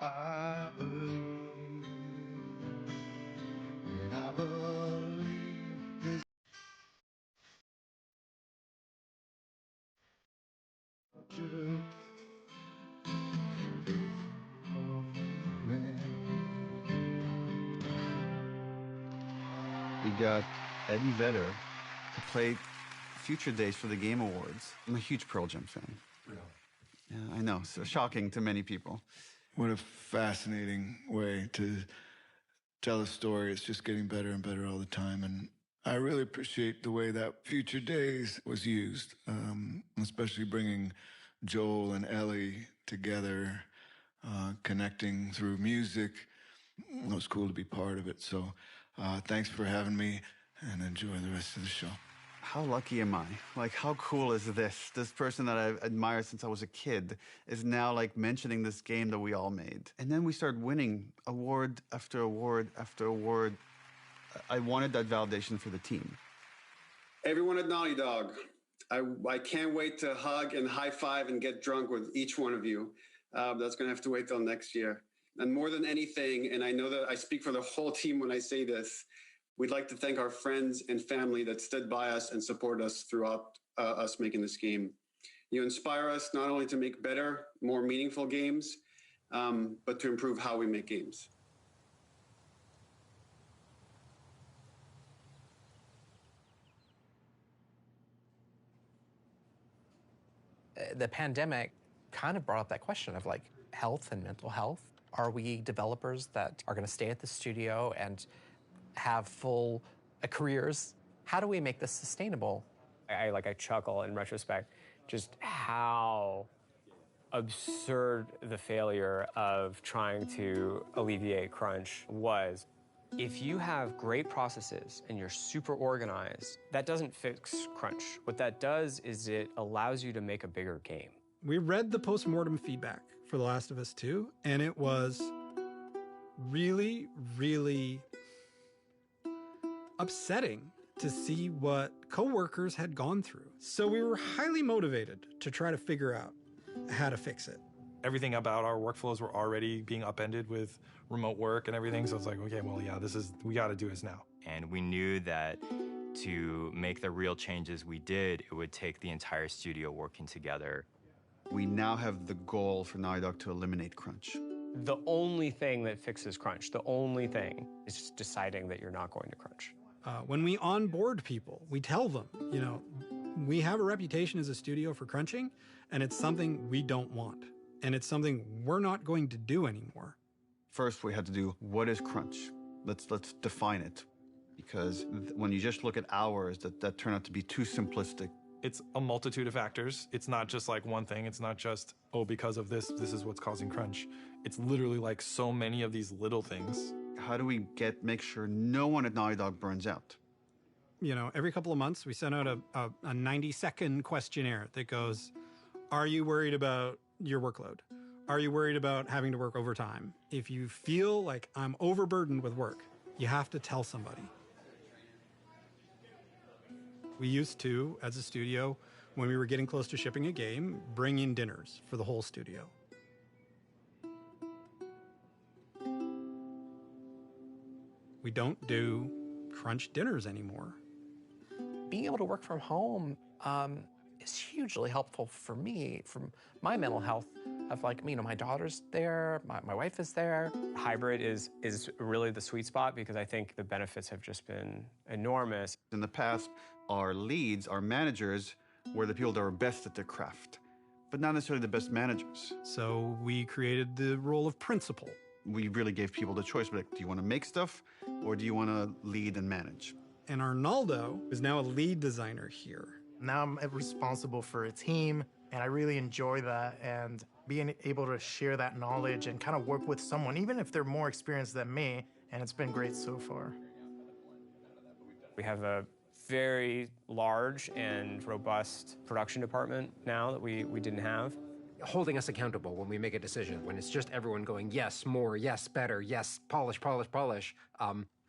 [SPEAKER 2] I believe this.
[SPEAKER 12] We got Eddie Vedder to play Future Days for the Game Awards. I'm a huge Pearl Jam fan. Yeah, I know, so shocking to many people.
[SPEAKER 2] What a fascinating way to tell a story. It's just getting better and better all the time. And I really appreciate the way that Future Days was used, especially bringing Joel and Ellie together, connecting through music. It was cool to be part of it. So thanks for having me, and enjoy the rest of the show.
[SPEAKER 12] How lucky am I? Like, how cool is this? This person that I've admired since I was a kid is now, mentioning this game that we all made. And then we started winning award after award after award. I wanted that validation for the team.
[SPEAKER 8] Everyone at Naughty Dog, I can't wait to hug and high five and get drunk with each one of you. That's going to have to wait till next year. And more than anything, and I know that I speak for the whole team when I say this, we'd like to thank our friends and family that stood by us and supported us throughout us making this game. You inspire us not only to make better, more meaningful games, but to improve how we make games.
[SPEAKER 7] The pandemic kind of brought up that question of health and mental health. Are we developers that are going to stay at the studio and have full careers. How do we make this sustainable?
[SPEAKER 3] I chuckle in retrospect, just how absurd the failure of trying to alleviate crunch was. If you have great processes and you're super organized, that doesn't fix crunch. What that does is it allows you to make a bigger game.
[SPEAKER 10] We read the postmortem feedback for The Last of Us 2, and it was really, really upsetting to see what coworkers had gone through. So we were highly motivated to try to figure out how to fix it.
[SPEAKER 6] Everything about our workflows were already being upended with remote work and everything. So it's like, okay, well, yeah, we got to do this now.
[SPEAKER 13] And we knew that to make the real changes we did, it would take the entire studio working together.
[SPEAKER 12] We now have the goal for Naughty Dog to eliminate crunch.
[SPEAKER 3] The only thing that fixes crunch, the only thing, is just deciding that you're not going to crunch.
[SPEAKER 10] When we onboard people, we tell them, we have a reputation as a studio for crunching, and it's something we don't want. And it's something we're not going to do anymore.
[SPEAKER 12] First, we had to do, what is crunch? Let's define it. Because when you just look at hours, that turned out to be too simplistic.
[SPEAKER 6] It's a multitude of factors. It's not just like one thing. It's not just, oh, because of this is what's causing crunch. It's literally like so many of these little things.
[SPEAKER 12] How do we make sure no one at Naughty Dog burns out?
[SPEAKER 10] Every couple of months, we send out a 90-second questionnaire that goes, are you worried about your workload? Are you worried about having to work overtime? If you feel like I'm overburdened with work, you have to tell somebody. We used to, as a studio, when we were getting close to shipping a game, bring in dinners for the whole studio. We don't do crunch dinners anymore.
[SPEAKER 7] Being able to work from home is hugely helpful for me, for my mental health. Of my daughter's there, my wife is there.
[SPEAKER 3] Hybrid is really the sweet spot because I think the benefits have just been enormous.
[SPEAKER 12] In the past, our leads, our managers, were the people that were best at their craft, but not necessarily the best managers.
[SPEAKER 10] So we created the role of principal.
[SPEAKER 12] We really gave people the choice, do you want to make stuff or do you want to lead and manage?
[SPEAKER 10] And Arnaldo is now a lead designer here.
[SPEAKER 16] Now I'm responsible for a team, and I really enjoy that, and being able to share that knowledge and kind of work with someone, even if they're more experienced than me, and it's been great so far.
[SPEAKER 3] We have a very large and robust production department now that we didn't have.
[SPEAKER 24] Holding us accountable when we make a decision, when it's just everyone going, yes, more, yes, better, yes, polish, polish, polish,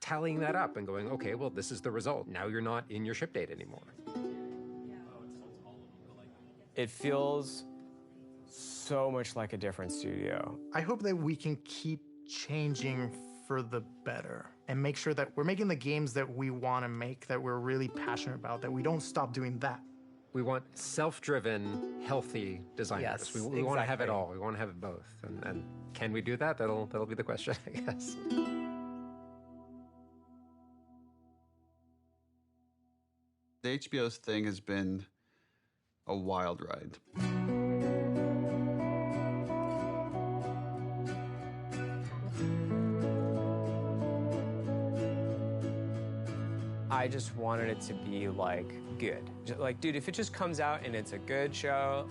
[SPEAKER 24] tallying that up and going, okay, well, this is the result. Now you're not in your ship date anymore.
[SPEAKER 3] It feels so much like a different studio.
[SPEAKER 16] I hope that we can keep changing for the better and make sure that we're making the games that we want to make, that we're really passionate about, that we don't stop doing that.
[SPEAKER 24] We want self-driven, healthy designers.
[SPEAKER 7] Yes,
[SPEAKER 24] we want to have it all. We want to have it both. And can we do that? That'll be the question, I guess.
[SPEAKER 12] The HBO's thing has been a wild ride.
[SPEAKER 3] I just wanted it to be good. Dude, if it just comes out and it's a good show,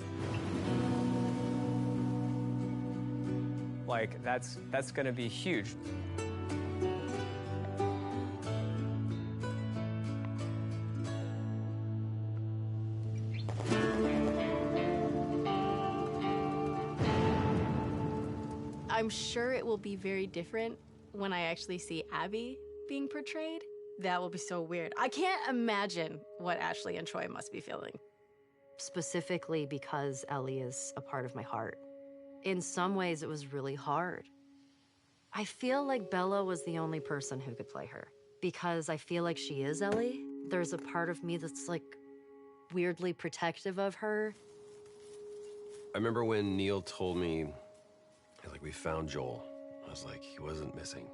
[SPEAKER 3] that's gonna be huge.
[SPEAKER 22] I'm sure it will be very different when I actually see Abby being portrayed. That will be so weird. I can't imagine what Ashley and Troy must be feeling.
[SPEAKER 18] Specifically because Ellie is a part of my heart. In some ways, it was really hard. I feel like Bella was the only person who could play her. Because I feel like she is Ellie. There's a part of me that's weirdly protective of her.
[SPEAKER 5] I remember when Neil told me, we found Joel. I was like, he wasn't missing.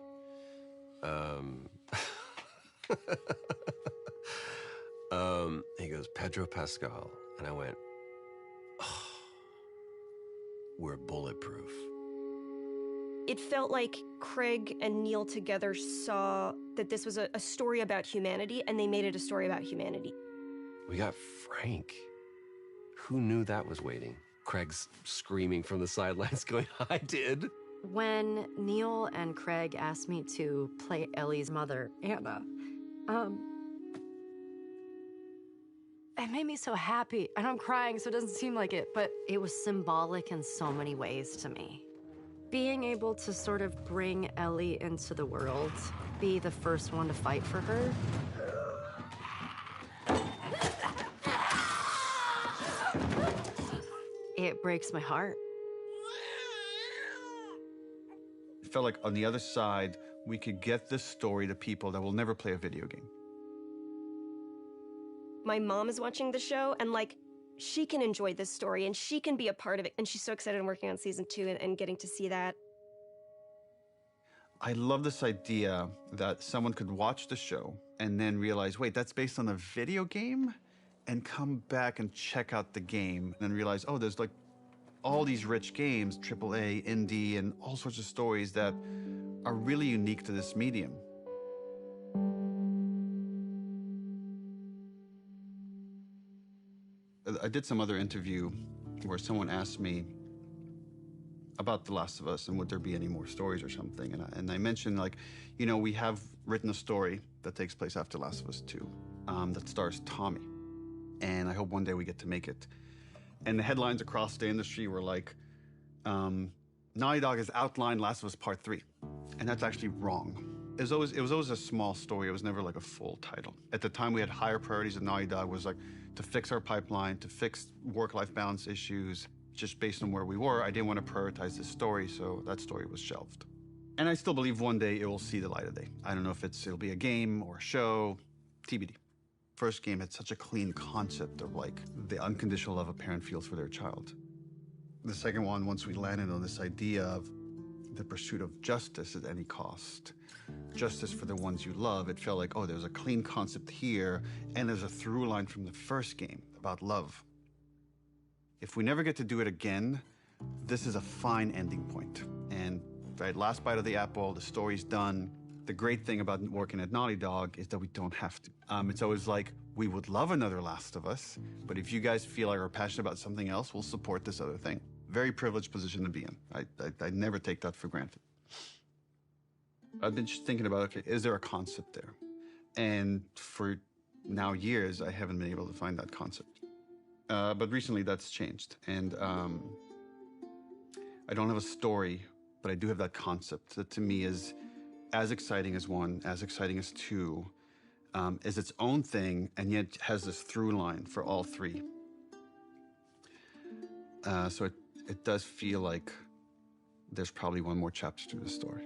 [SPEAKER 5] He goes, Pedro Pascal. And I went, oh, we're bulletproof.
[SPEAKER 23] It felt like Craig and Neil together saw that this was a story about humanity, and they made it a story about humanity.
[SPEAKER 5] We got Frank. Who knew that was waiting? Craig's screaming from the sidelines going, I did.
[SPEAKER 18] When Neil and Craig asked me to play Ellie's mother, Anna, it made me so happy. And I'm crying, so it doesn't seem like it, but it was symbolic in so many ways to me. Being able to sort of bring Ellie into the world, be the first one to fight for her. It breaks my heart.
[SPEAKER 12] It felt like on the other side, we could get this story to people that will never play a video game.
[SPEAKER 23] My mom is watching the show, and like, she can enjoy this story and she can be a part of it. And she's so excited I'm working on season 2 and getting to see that.
[SPEAKER 12] I love this idea that someone could watch the show and then realize, wait, that's based on a video game? And come back and check out the game and then realize, oh, there's like all these rich games, AAA, indie, and all sorts of stories that are really unique to this medium. I did some other interview where someone asked me about The Last of Us and would there be any more stories or something. And I mentioned, like, you know, we have written a story that takes place after Last of Us 2 that stars Tommy. And I hope one day we get to make it. And the headlines across the industry were like, Naughty Dog has outlined Last of Us Part 3. And that's actually wrong. It was always a small story. It was never like a full title. At the time, we had higher priorities at Naughty Dog was like to fix our pipeline, to fix work-life balance issues. Just based on where we were, I didn't want to prioritize this story, so that story was shelved. And I still believe one day it will see the light of day. I don't know if it'll be a game or a show, TBD. First game had such a clean concept of like the unconditional love a parent feels for their child. The second one, once we landed on this idea of the pursuit of justice at any cost, justice for the ones you love, it felt like, oh, there's a clean concept here, and there's a through line from the first game about love. If we never get to do it again, this is a fine ending point. And right, last bite of the apple, the story's done. The great thing about working at Naughty Dog is that we don't have to. It's always like, we would love another Last of Us, but if you guys feel like are passionate about something else, we'll support this other thing. Very privileged position to be in. I never take that for granted. I've been just thinking about, okay, is there a concept there? And for now years, I haven't been able to find that concept. But recently that's changed. And I don't have a story, but I do have that concept that to me is as exciting as 1, as exciting as 2, is its own thing, and yet has this through line for all 3. So it does feel like there's probably one more chapter to the story.